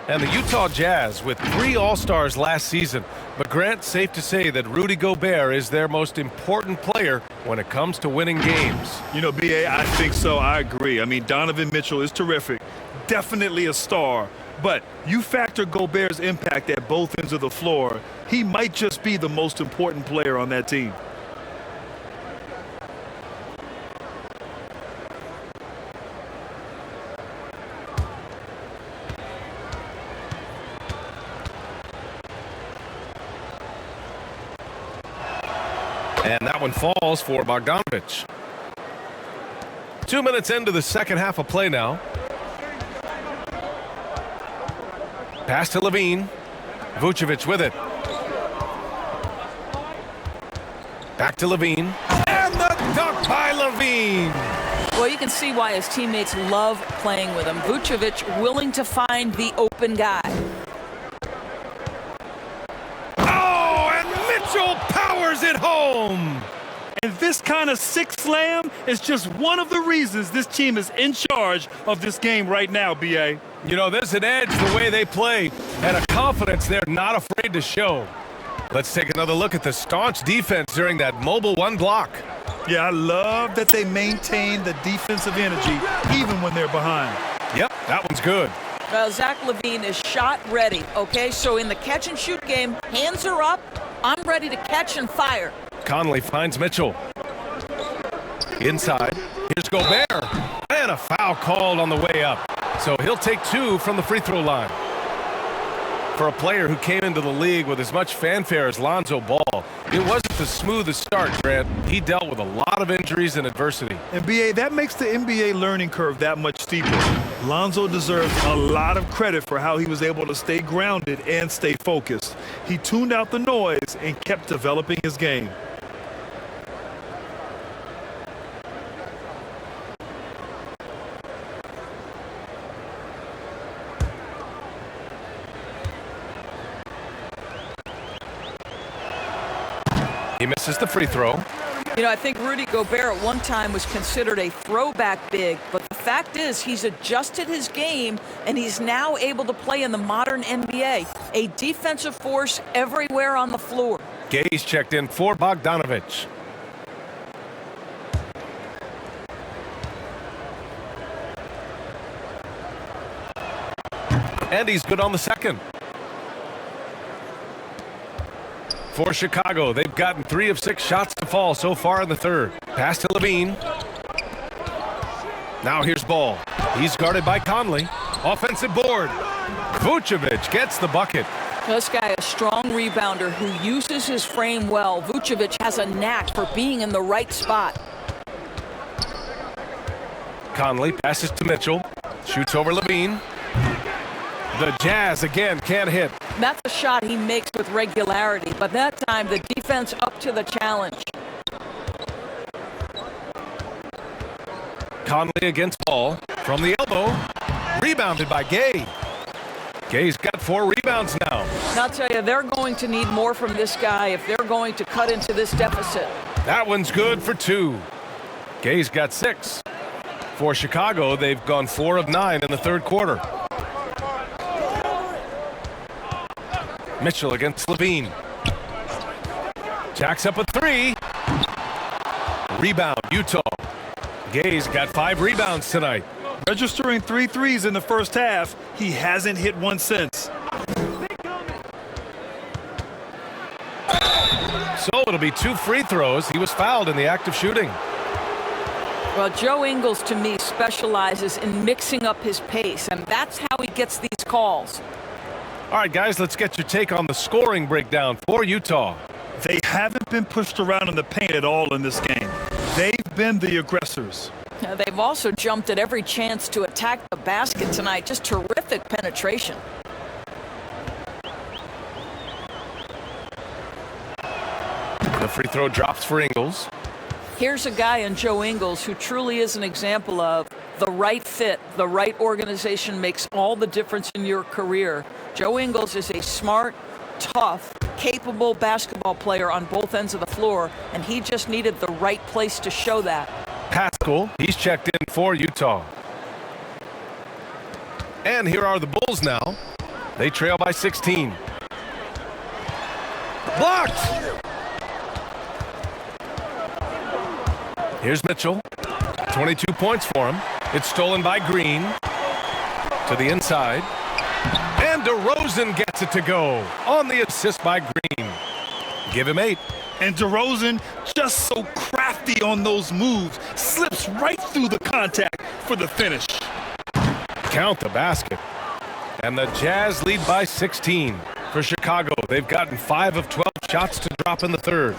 And the Utah Jazz with 3 All-Stars last season. But Grant, safe to say that Rudy Gobert is their most important player when it comes to winning games. You know, B.A., I think so. I agree. I mean, Donovan Mitchell is terrific. Definitely a star. But you factor Gobert's impact at both ends of the floor, he might just be the most important player on that team. And that one falls for Bogdanovic. 2 minutes into the second half of play now. Pass to Levine. Vucevic with it. Back to Levine. And the dunk by Levine. Well, you can see why his teammates love playing with him. Vucevic willing to find the open guy. Powers it home. And this kind of sick slam is just one of the reasons this team is in charge of this game right now, B.A. You know, there's an edge the way they play and a confidence they're not afraid to show. Let's take another look at the staunch defense during that mobile 1 block. Yeah, I love that they maintain the defensive energy even when they're behind. Yep, that one's good. Well, Zach LaVine is shot ready, okay? So in the catch-and-shoot game, hands are up. I'm ready to catch and fire. Conley finds Mitchell. Inside. Here's Gobert. And a foul called on the way up. So he'll take 2 from the free throw line. For a player who came into the league with as much fanfare as Lonzo Ball, it wasn't the smoothest start, Grant. He dealt with a lot of injuries and adversity. And, B.A., that makes the NBA learning curve that much steeper. Lonzo deserves a lot of credit for how he was able to stay grounded and stay focused. He tuned out the noise and kept developing his game. He misses the free throw. You know, I think Rudy Gobert at one time was considered a throwback big, but the fact is he's adjusted his game and he's now able to play in the modern NBA. A defensive force everywhere on the floor. Gay's checked in for Bogdanovic. And he's good on the second. for Chicago. They've gotten 3 of 6 shots to fall so far in the third. Pass to Levine. Now here's Ball. He's guarded by Conley. Offensive board. Vucevic gets the bucket. This guy, a strong rebounder who uses his frame well. Vucevic has a knack for being in the right spot. Conley passes to Mitchell. Shoots over Levine. The Jazz again can't hit. That's a shot he makes with regularity, but that time the defense up to the challenge. Conley against Ball from the elbow. Rebounded by Gay. Gay's got 4 rebounds now. I'll tell you, they're going to need more from this guy if they're going to cut into this deficit. That one's good for 2. Gay's got 6. For Chicago, they've gone 4 of 9 in the third quarter. Mitchell against Levine. Jacks up a 3. Rebound, Utah. Gay's got 5 rebounds tonight. Registering 3 threes in the first half. He hasn't hit one since. So it'll be 2 free throws. He was fouled in the act of shooting. Well, Joe Ingles, to me, specializes in mixing up his pace, and that's how he gets these calls. All right, guys, let's get your take on the scoring breakdown for Utah. They haven't been pushed around in the paint at all in this game. They've been the aggressors. They've also jumped at every chance to attack the basket tonight. Just terrific penetration. The free throw drops for Ingles. Here's a guy in Joe Ingles who truly is an example of the right fit, the right organization makes all the difference in your career. Joe Ingles is a smart, tough, capable basketball player on both ends of the floor, and he just needed the right place to show that. Pascal, he's checked in for Utah. And here are the Bulls now. They trail by 16. Blocked! Here's Mitchell. 22 points for him. It's stolen by Green. To the inside. And DeRozan gets it to go on the assist by Green. Give him 8. And DeRozan, just so crafty on those moves, slips right through the contact for the finish. Count the basket. And the Jazz lead by 16. For Chicago, they've gotten 5 of 12 shots to drop in the third.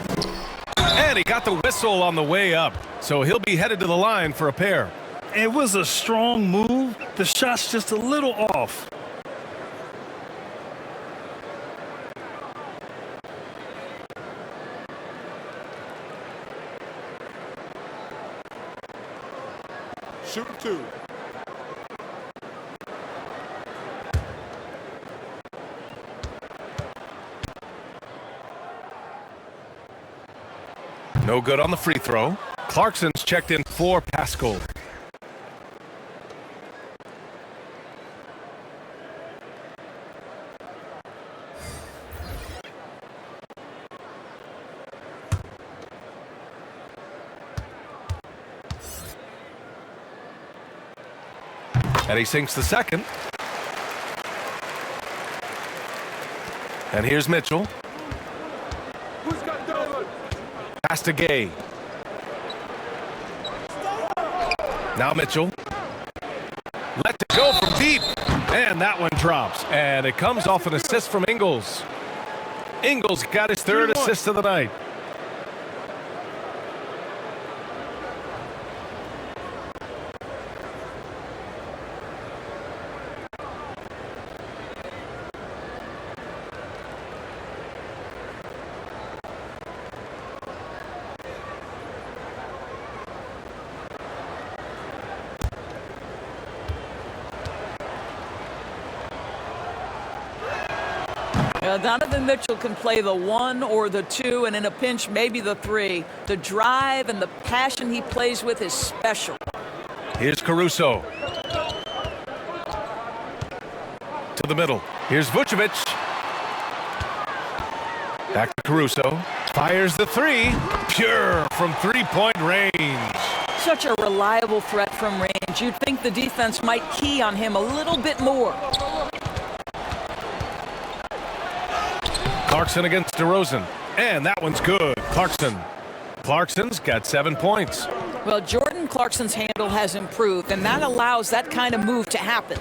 And he got the whistle on the way up, so he'll be headed to the line for a pair. It was a strong move. The shot's just a little off. Shoot 2. No good on the free throw. Clarkson's checked in for Pascal. And he sinks the second. And here's Mitchell. Who's got Donovan? Pass to Gay. Now Mitchell. Let it go from deep. And that one drops. And it comes off an assist from Ingles. Ingles got his 3rd assist of the night. Donovan Mitchell can play the 1 or the 2, and in a pinch, maybe the 3. The drive and the passion he plays with is special. Here's Caruso. To the middle. Here's Vucevic. Back to Caruso. Fires the 3. Pure from 3-point range. Such a reliable threat from range. You'd think the defense might key on him a little bit more. Clarkson against DeRozan. And that one's good. Clarkson's got 7 points. Well, Jordan Clarkson's handle has improved, and that allows that kind of move to happen.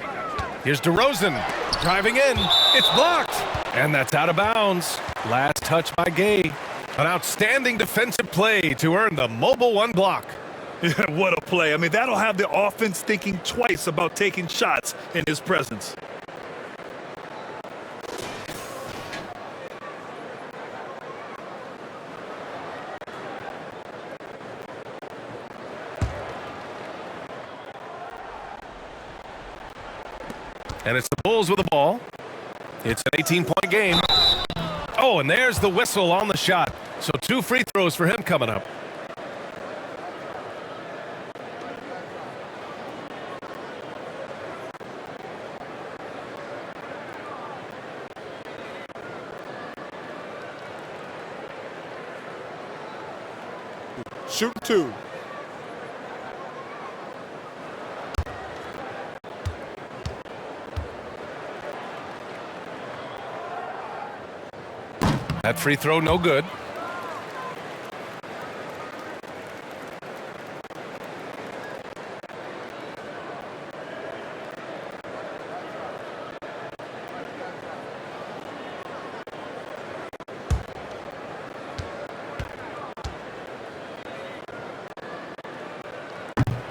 Here's DeRozan driving in. It's blocked. And that's out of bounds. Last touch by Gay. An outstanding defensive play to earn the mobile 1 block. What a play. I mean, that'll have the offense thinking twice about taking shots in his presence. And it's the Bulls with the ball. It's an 18-point game. Oh, and there's the whistle on the shot. So 2 free throws for him coming up. Shoot 2. That free throw, no good.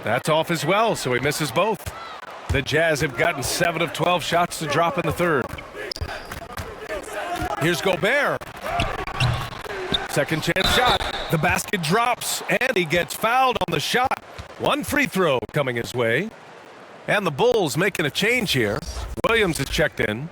That's off as well, so he misses both. The Jazz have gotten 7 of 12 shots to drop in the third. Here's Gobert. Second chance shot. The basket drops, and he gets fouled on the shot. 1 free throw coming his way. And the Bulls making a change here. Williams is checked in.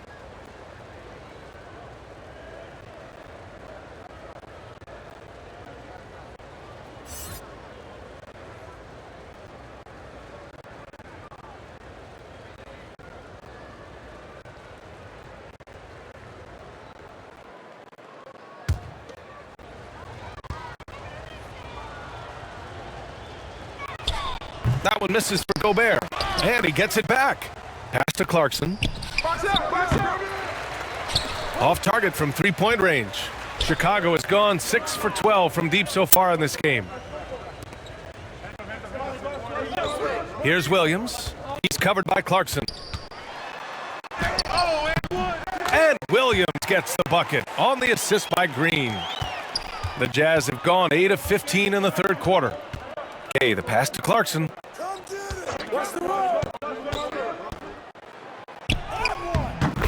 That one misses for Gobert, and he gets it back. Pass to Clarkson. Off target from 3-point range. Chicago has gone 6 for 12 from deep so far in this game. Here's Williams. He's covered by Clarkson. And Williams gets the bucket on the assist by Green. The Jazz have gone 8 of 15 in the third quarter. Okay, the pass to Clarkson.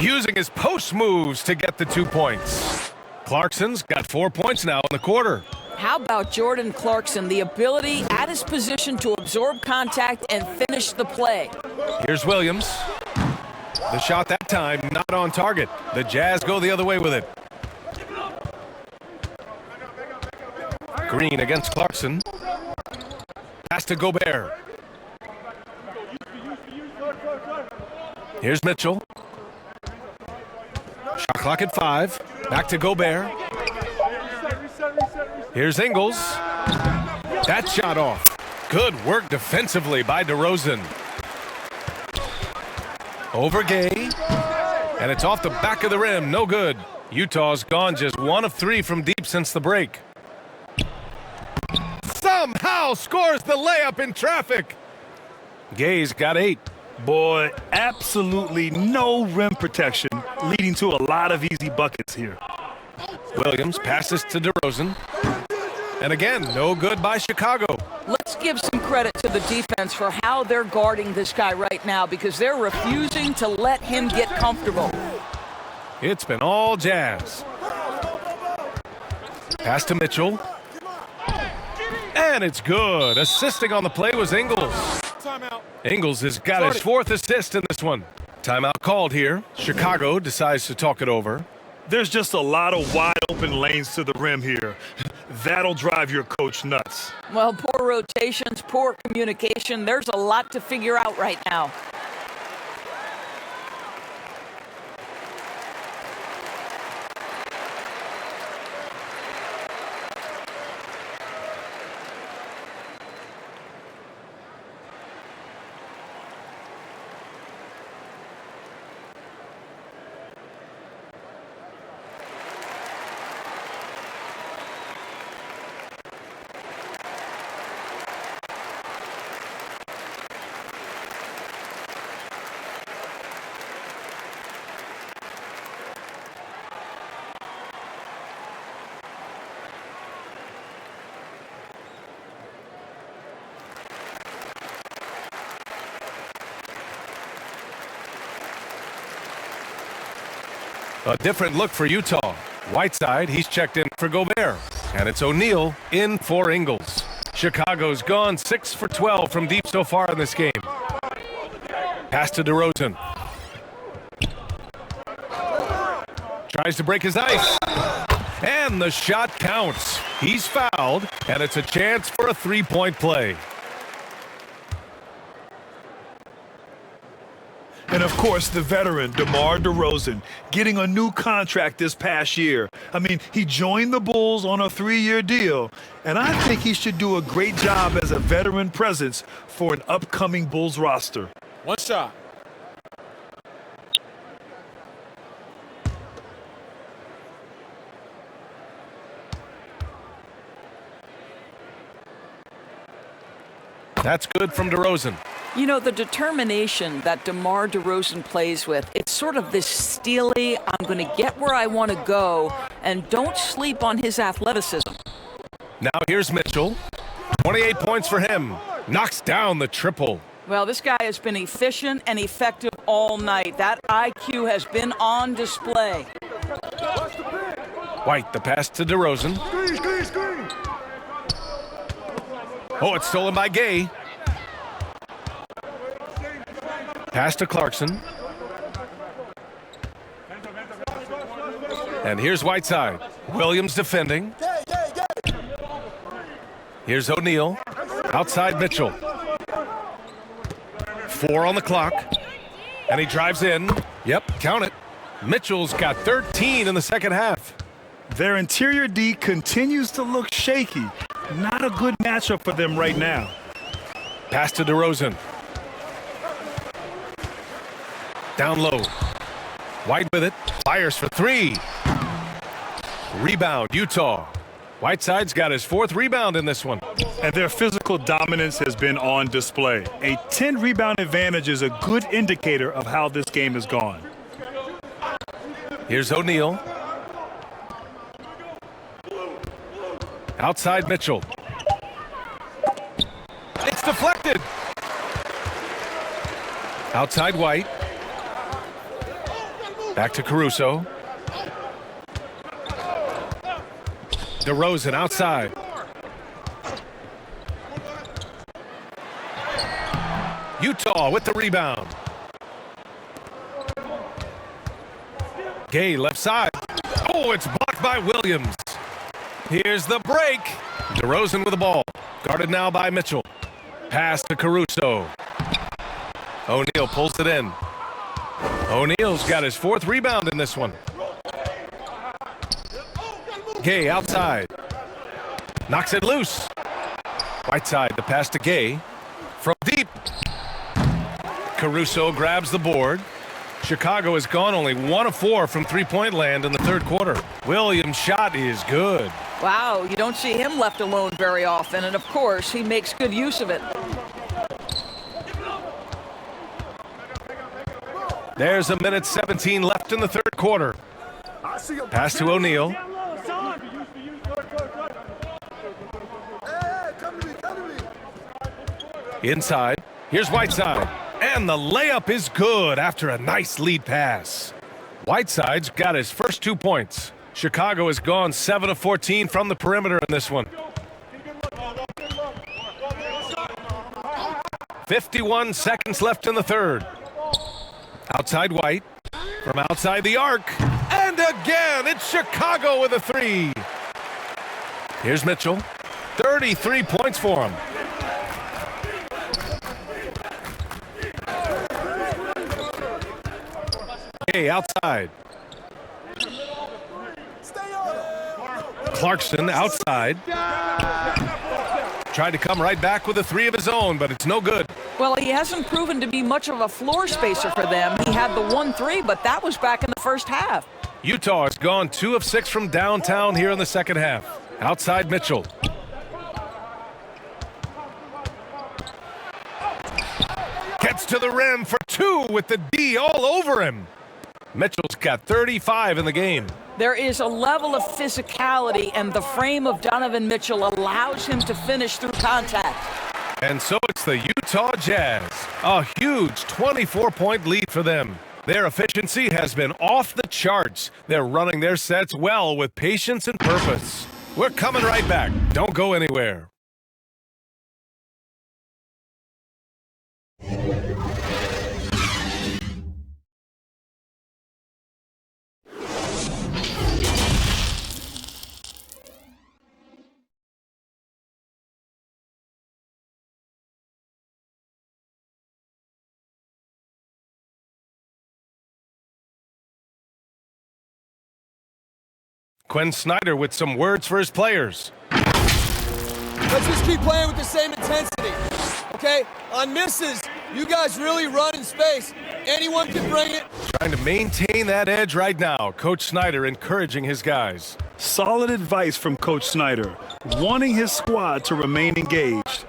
Using his post moves to get the 2 points. Clarkson's got 4 points now in the quarter. How about Jordan Clarkson, the ability at his position to absorb contact and finish the play? Here's Williams. The shot that time not on target. The Jazz go the other way with it. Green against Clarkson. Pass to Gobert. Here's Mitchell. Shot clock at 5. Back to Gobert. Here's Ingles. That shot off. Good work defensively by DeRozan. Over Gay. And it's off the back of the rim. No good. Utah's gone just 1 of 3 from deep since the break. Somehow scores the layup in traffic. Gay's got 8. Boy, absolutely no rim protection, leading to a lot of easy buckets here. Williams passes to DeRozan. And again, no good by Chicago. Let's give some credit to the defense for how they're guarding this guy right now, because they're refusing to let him get comfortable. It's been all Jazz. Pass to Mitchell. And it's good. Assisting on the play was Ingles. Timeout. Ingles has got his 4th assist in this one. Timeout called here. Chicago decides to talk it over. There's just a lot of wide open lanes to the rim here. That'll drive your coach nuts. Well, poor rotations, poor communication. There's a lot to figure out right now. A different look for Utah. Whiteside, he's checked in for Gobert. And it's O'Neal in for Ingles. Chicago's gone 6 for 12 from deep so far in this game. Pass to DeRozan. Tries to break his ice. And the shot counts. He's fouled, and it's a chance for a three-point play. And of course, the veteran, DeMar DeRozan, getting a new contract this past year. I mean, he joined the Bulls on a 3-year deal, and I think he should do a great job as a veteran presence for an upcoming Bulls roster. One shot. That's good from DeRozan. You know, the determination that DeMar DeRozan plays with, it's sort of this steely, I'm going to get where I want to go, and don't sleep on his athleticism. Now here's Mitchell. 28 points for him. Knocks down the triple. Well, this guy has been efficient and effective all night. That IQ has been on display. White, the pass to DeRozan. Oh, it's stolen by Gay. Pass to Clarkson. And here's Whiteside. Williams defending. Here's O'Neal. Outside Mitchell. 4 on the clock. And he drives in. Yep, count it. Mitchell's got 13 in the second half. Their interior D continues to look shaky. Not a good matchup for them right now. Pass to DeRozan. Down low. White with it. Fires for 3. Rebound, Utah. Whiteside's got his 4th rebound in this one. And their physical dominance has been on display. A 10-rebound advantage is a good indicator of how this game has gone. Here's O'Neal. Outside Mitchell. It's deflected. Outside White. Back to Caruso. DeRozan outside. Utah with the rebound. Gay left side. Oh, it's blocked by Williams. Here's the break. DeRozan with the ball. Guarded now by Mitchell. Pass to Caruso. O'Neal pulls it in. O'Neal's got his 4th rebound in this one. Gay outside. Knocks it loose. Whiteside, the pass to Gay. From deep. Caruso grabs the board. Chicago has gone only 1 of 4 from three-point land in the third quarter. Williams' shot is good. Wow, you don't see him left alone very often, and of course, he makes good use of it. There's 1:17 left in the third quarter. Pass to O'Neal. Inside. Here's Whiteside. And the layup is good after a nice lead pass. Whiteside's got his first 2 points. Chicago has gone 7 of 14 from the perimeter in this one. 51 seconds left in the third. Outside White. From outside the arc. And again, it's Chicago with a 3. Here's Mitchell. 33 points for him. Hey, outside. Clarkson outside. Tried to come right back with a 3 of his own, but it's no good. Well, he hasn't proven to be much of a floor spacer for them. He had the 1-3, but that was back in the first half. Utah has gone 2 of 6 from downtown here in the second half. Outside Mitchell. Gets to the rim for 2 with the D all over him. Mitchell's got 35 in the game. There is a level of physicality, and the frame of Donovan Mitchell allows him to finish through contact. And so it's the Utah Jazz. A huge 24-point lead for them. Their efficiency has been off the charts. They're running their sets well with patience and purpose. We're coming right back. Don't go anywhere. Quinn Snyder with some words for his players. Let's just keep playing with the same intensity, okay? On misses, you guys really run in space. Anyone can bring it. Trying to maintain that edge right now. Coach Snyder encouraging his guys. Solid advice from Coach Snyder, wanting his squad to remain engaged.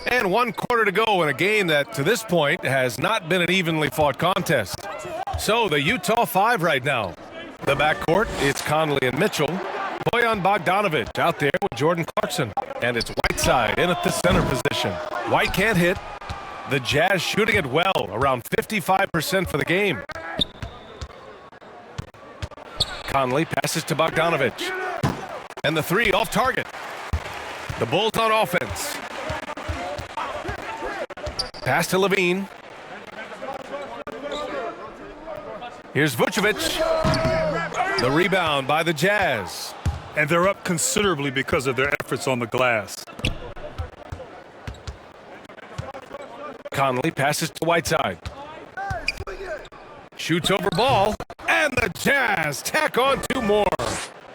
And 1 quarter to go in a game that, to this point, has not been an evenly fought contest. So the Utah 5 right now. The backcourt, it's Conley and Mitchell. Bojan Bogdanovic out there with Jordan Clarkson. And it's Whiteside in at the center position. White can't hit. The Jazz shooting it well, around 55% for the game. Conley passes to Bogdanovic. And the 3 off target. The Bulls on offense. Pass to Levine. Here's Vucevic. The rebound by the Jazz. And they're up considerably because of their efforts on the glass. Conley passes to Whiteside. Shoots over ball. And the Jazz tack on 2 more.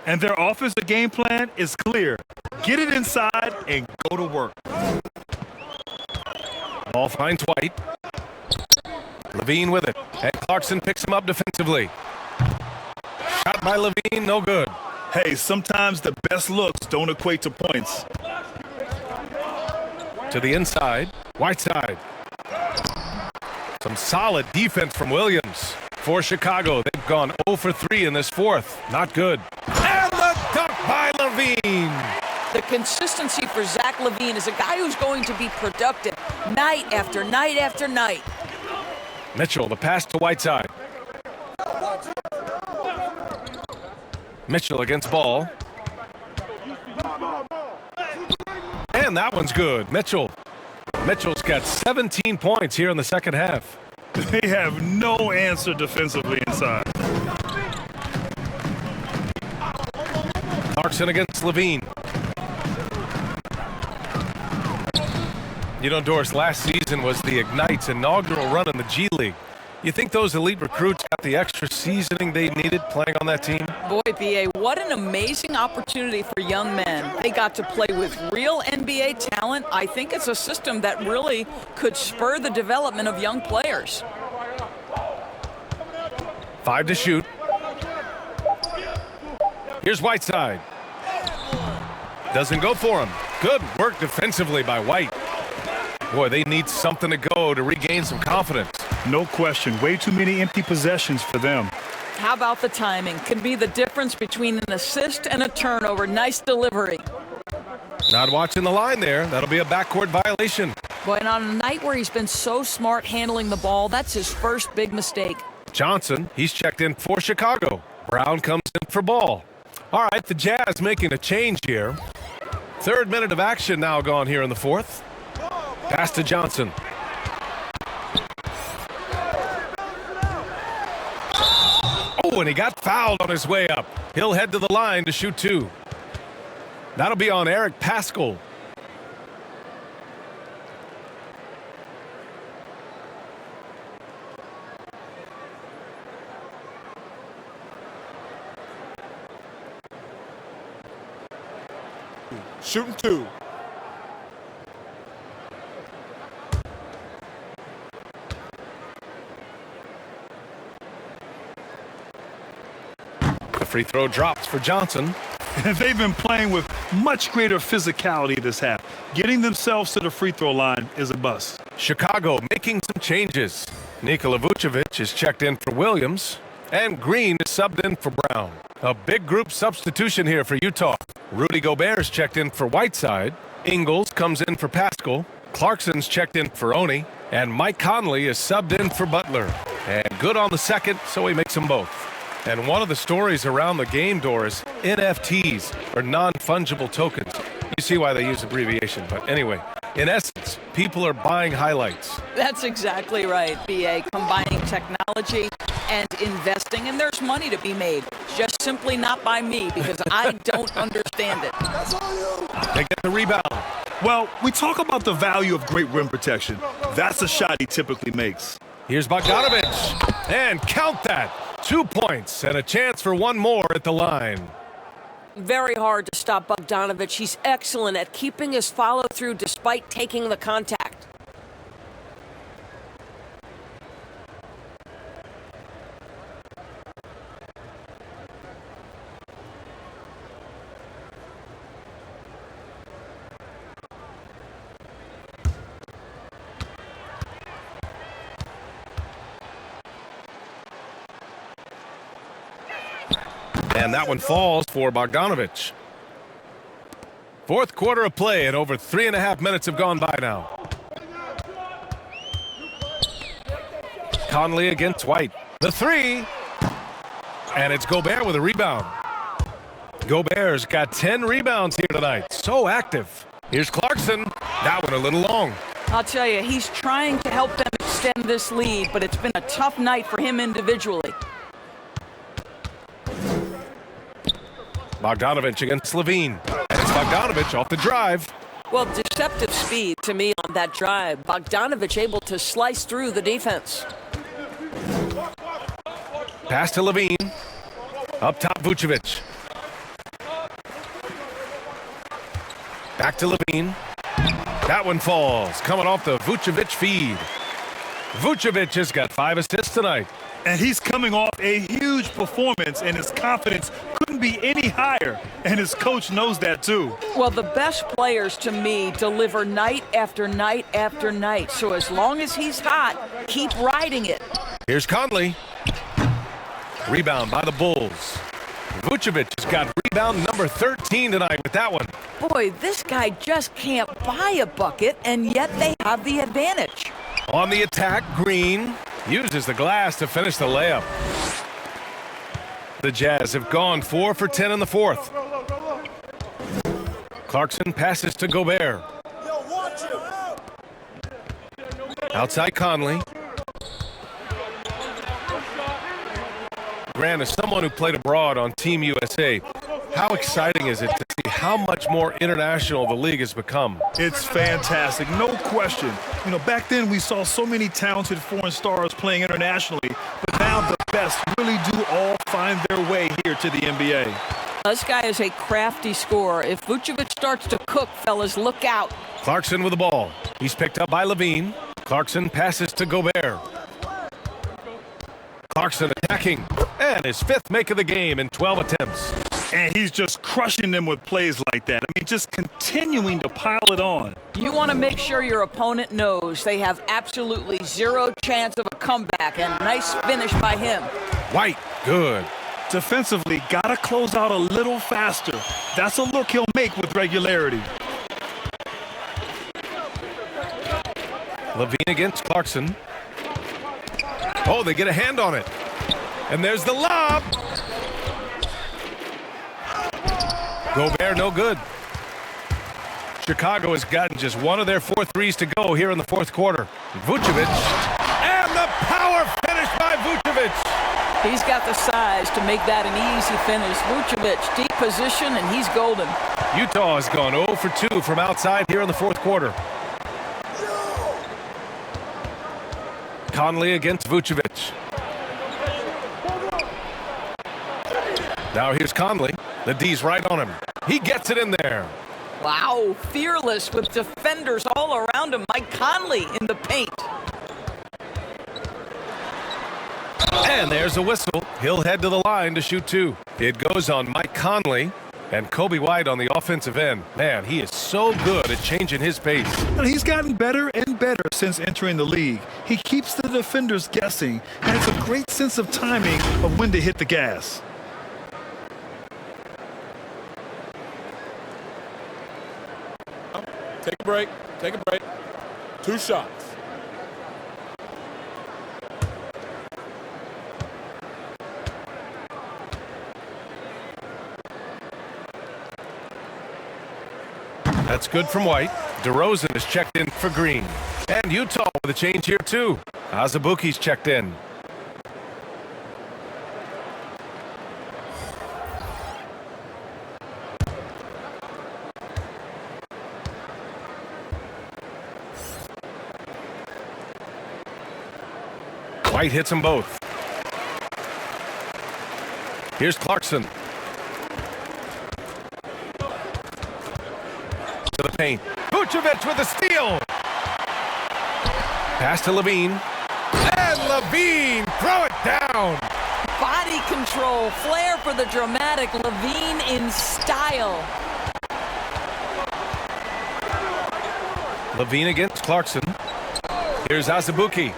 And their offensive game plan is clear. Get it inside and go to work. Ball finds White. Levine with it. And Clarkson picks him up defensively. Shot by Levine, no good. Hey, sometimes the best looks don't equate to points. To the inside, Whiteside. Some solid defense from Williams. For Chicago, they've gone 0 for 3 in this 4th. Not good. And the dunk by Levine. The consistency for Zach LaVine is a guy who's going to be productive night after night after night. Mitchell, the pass to Whiteside. Mitchell against ball. And that one's good. Mitchell's got 17 points here in the second half. They have no answer defensively inside. Clarkson against Levine. You know, Doris, last season was the Ignite's inaugural run in the G League. You think those elite recruits got the extra seasoning they needed playing on that team? Boy, B.A., what an amazing opportunity for young men. They got to play with real NBA talent. I think it's a system that really could spur the development of young players. 5 to shoot. Here's Whiteside. Doesn't go for him. Good work defensively by White. Boy, they need something to go to regain some confidence. No question. Way too many empty possessions for them. How about the timing? Can be the difference between an assist and a turnover. Nice delivery. Not watching the line there. That'll be a backcourt violation. Boy, and on a night where he's been so smart handling the ball, that's his first big mistake. Johnson, he's checked in for Chicago. Brown comes in for ball. All right, the Jazz making a change here. 3rd minute of action now gone here in the 4th. Pass to Johnson. Oh, and he got fouled on his way up. He'll head to the line to shoot 2. That'll be on Eric Paschal. Shooting 2. The free throw drops for Johnson. They've been playing with much greater physicality this half. Getting themselves to the free throw line is a bust. Chicago making some changes. Nikola Vucevic is checked in for Williams. And Green is subbed in for Brown. A big group substitution here for Utah. Rudy Gobert is checked in for Whiteside. Ingles comes in for Paschal. Clarkson's checked in for Oni. And Mike Conley is subbed in for Butler. And good on the second, so he makes them both. And one of the stories around the game, Doris, NFTs, or non-fungible tokens. You see why they use abbreviation, but anyway, in essence, people are buying highlights. That's exactly right, BA. Combining technology and investing, and there's money to be made. Just simply not by me, because I don't understand it. They get the rebound. Well, we talk about the value of great rim protection. That's a shot he typically makes. Here's Bogdanovic, and count that. 2 points and a chance for one more at the line. Very hard to stop Bogdanovic. He's excellent at keeping his follow-through despite taking the contact. And that one falls for Bogdanovic. Fourth quarter of play, and over 3.5 minutes have gone by now. Conley against White. The three. And it's Gobert with a rebound. Gobert's got 10 rebounds here tonight. So active. Here's Clarkson. That one a little long. I'll tell you, he's trying to help them extend this lead, but it's been a tough night for him individually. Bogdanovic against Levine. And it's Bogdanovic off the drive. Well, deceptive speed to me on that drive. Bogdanovic able to slice through the defense. Pass to Levine. Up top, Vucevic. Back to Levine. That one falls. Coming off the Vucevic feed. Vucevic has got 5 assists tonight. And he's coming off a huge performance, and his confidence couldn't be any higher. And his coach knows that, too. Well, the best players, to me, deliver night after night after night. So as long as he's hot, keep riding it. Here's Conley. Rebound by the Bulls. Vucevic has got rebound number 13 tonight with that one. Boy, this guy just can't buy a bucket, and yet they have the advantage. On the attack, Green uses the glass to finish the layup. The Jazz have gone 4 for 10 in the fourth. Clarkson passes to Gobert. Outside Conley. Grant, as someone who played abroad on Team USA, how exciting is it to see how much more international the league has become? It's fantastic, no question. You know, back then we saw so many talented foreign stars playing internationally, but now the best really do all find their way here to the NBA. This guy is a crafty scorer. If Vucevic starts to cook, fellas, look out. Clarkson with the ball. He's picked up by Levine. Clarkson passes to Gobert. Clarkson attacking, and his 5th make of the game in 12 attempts. And he's just crushing them with plays like that. I mean, just continuing to pile it on. You want to make sure your opponent knows they have absolutely zero chance of a comeback, and nice finish by him. White, good. Defensively, got to close out a little faster. That's a look he'll make with regularity. Levine against Clarkson. Oh, they get a hand on it. And there's the lob. Gobert, no good. Chicago has gotten just one of their 4 threes to go here in the fourth quarter. Vucevic. And the power finish by Vucevic. He's got the size to make that an easy finish. Vucevic, deep position, and he's golden. Utah has gone 0 for 2 from outside here in the fourth quarter. Conley against Vucevic. Now here's Conley. The D's right on him. He gets it in there. Wow, fearless with defenders all around him. Mike Conley in the paint. And there's a whistle. He'll head to the line to shoot 2. It goes on Mike Conley and Kobe White on the offensive end. Man, he is so good at changing his pace. And he's gotten better and better since entering the league. He keeps the defenders guessing, and it's a great sense of timing of when to hit the gas. Take a break. Take a break. 2 shots. That's good from White. DeRozan is checked in for Green. And Utah with a change here, too. Azubuike's checked in. White hits them both. Here's Clarkson. To the paint. Vucevic with a steal. Pass to Levine. And Levine, throw it down. Body control, flair for the dramatic. Levine in style. Levine against Clarkson. Here's Azubuike.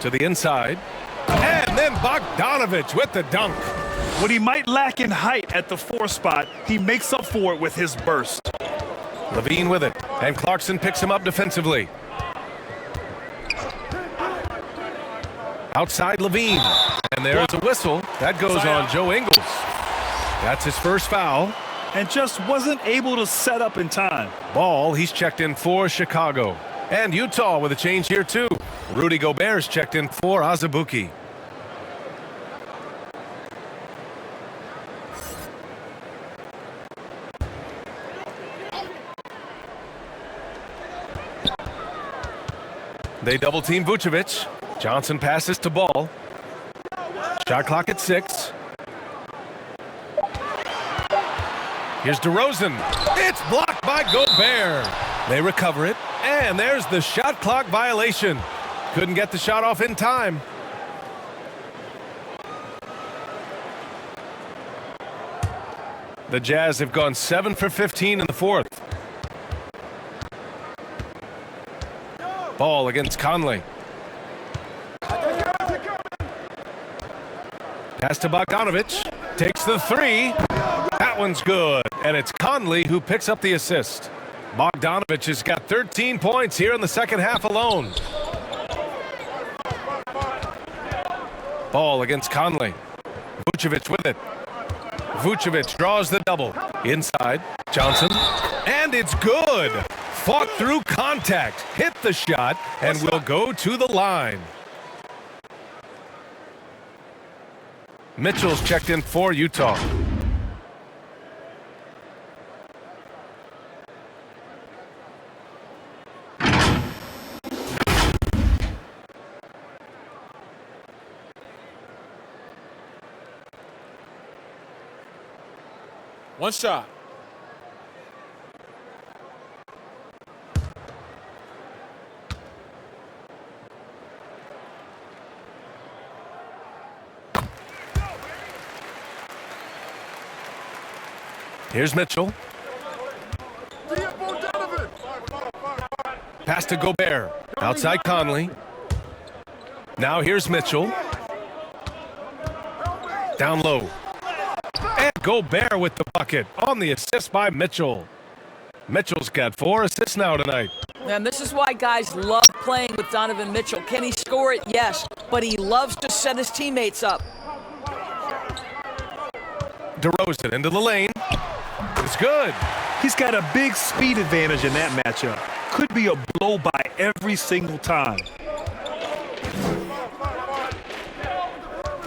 To the inside. And then Bogdanovic with the dunk. What he might lack in height at the 4 spot, he makes up for it with his burst. Levine with it. And Clarkson picks him up defensively. Outside Levine. And there's a whistle. That goes on Joe Ingles. That's his first foul. And just wasn't able to set up in time. Ball, he's checked in for Chicago. And Utah with a change here, too. Rudy Gobert's checked in for Azubuike. They double-team Vucevic. Johnson passes to Ball. Shot clock at 6. Here's DeRozan. It's blocked by Gobert. They recover it. And there's the shot clock violation. Couldn't get the shot off in time. The Jazz have gone 7 for 15 in the 4th. Ball against Conley. Pass to Bogdanovic. Takes the 3. That one's good. And it's Conley who picks up the assist. Bogdanovic has got 13 points here in the second half alone. Ball against Conley. Vucevic with it. Vucevic draws the double. Inside. Johnson. And it's good. Fought through contact. Hit the shot and will go to the line. Mitchell's checked in for Utah. One shot. Here's Mitchell. Pass to Gobert. Outside Conley. Now here's Mitchell. Down low. And Gobert with the bucket on the assist by Mitchell. Mitchell's got 4 assists now tonight. And this is why guys love playing with Donovan Mitchell. Can he score it? Yes. But he loves to set his teammates up. DeRozan into the lane. It's good. He's got a big speed advantage in that matchup. Could be a blow by every single time.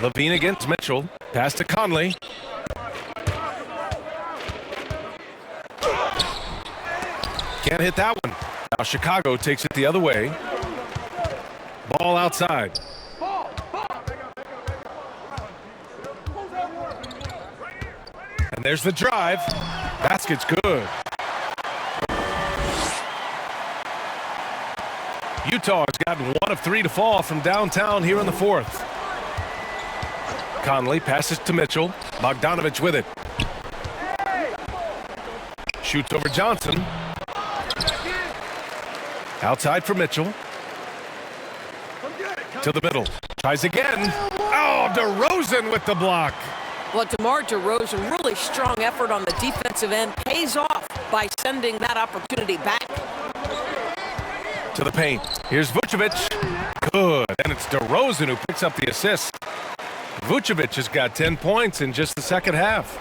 Levine against Mitchell. Pass to Conley. Can't hit that one. Now Chicago takes it the other way. Ball outside. And there's the drive. Basket's good. Utah has gotten 1 of 3 to fall from downtown here in the 4th. Conley passes to Mitchell. Bogdanovic with it. Shoots over Johnson. Outside for Mitchell. To the middle. Tries again. Oh, DeRozan with the block. Well, DeMar DeRozan, really strong effort on the defensive end, pays off by sending that opportunity back. To the paint. Here's Vucevic. Good. And it's DeRozan who picks up the assist. Vucevic has got 10 points in just the second half.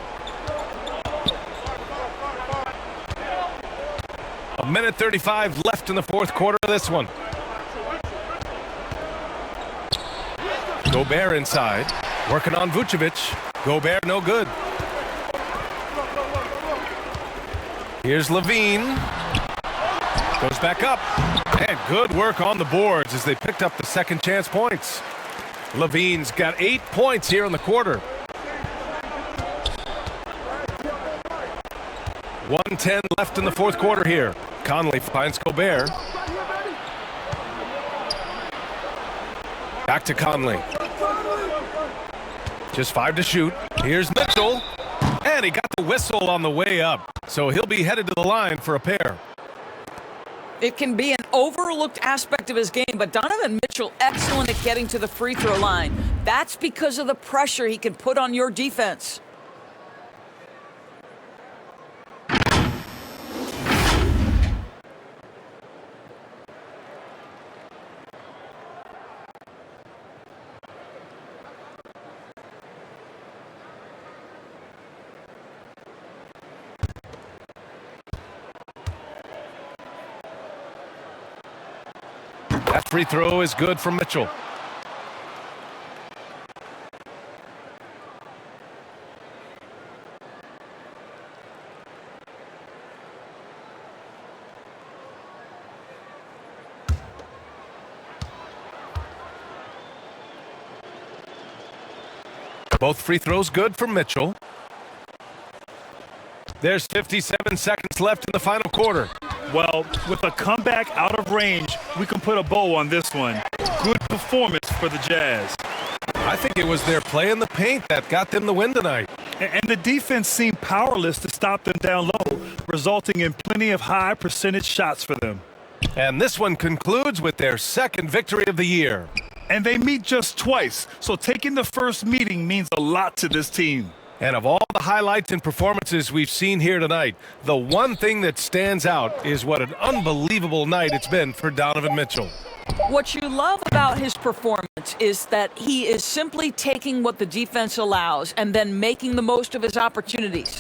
A minute 35 left in the fourth quarter of this one. Gobert inside, working on Vucevic. Gobert no good. Here's Levine. Goes back up. And good work on the boards as they picked up the second chance points. Levine's got 8 points here in the quarter. 1:10 left in the fourth quarter here. Conley finds Gobert. Back to Conley. Just 5 to shoot. Here's Mitchell. And he got the whistle on the way up. So he'll be headed to the line for a pair. It can be an overlooked aspect of his game, but Donovan Mitchell excellent at getting to the free throw line. That's because of the pressure he can put on your defense. That free throw is good from Mitchell. Both free throws good for Mitchell. There's 57 seconds left in the final quarter. Well, with a comeback out of range, we can put a bow on this one. Good performance for the Jazz. I think it was their play in the paint that got them the win tonight. And the defense seemed powerless to stop them down low, resulting in plenty of high percentage shots for them. And this one concludes with their second victory of the year. And they meet just twice, so taking the first meeting means a lot to this team. And of all the highlights and performances we've seen here tonight, the one thing that stands out is what an unbelievable night it's been for Donovan Mitchell. What you love about his performance is that he is simply taking what the defense allows and then making the most of his opportunities.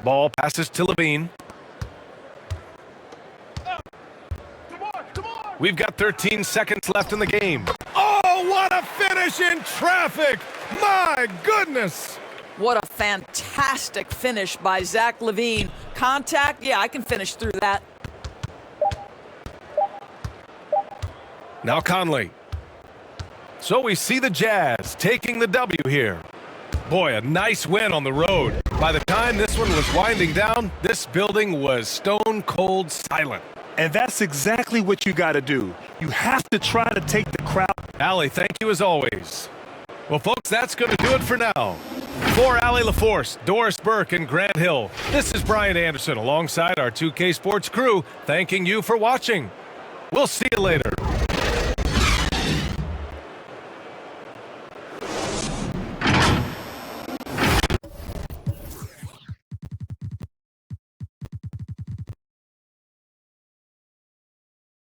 Ball passes to Levine. We've got 13 seconds left in the game. Oh, what a finish in traffic! My goodness! What a fantastic finish by Zach LaVine. Contact, yeah, I can finish through that. Now Conley. So we see the Jazz taking the W here. Boy, a nice win on the road. By the time this one was winding down, this building was stone cold silent. And that's exactly what you got to do. You have to try to take the crowd. Allie, thank you as always. Well, folks, that's going to do it for now. For Allie LaForce, Doris Burke, and Grant Hill, this is Brian Anderson alongside our 2K Sports crew, thanking you for watching. We'll see you later.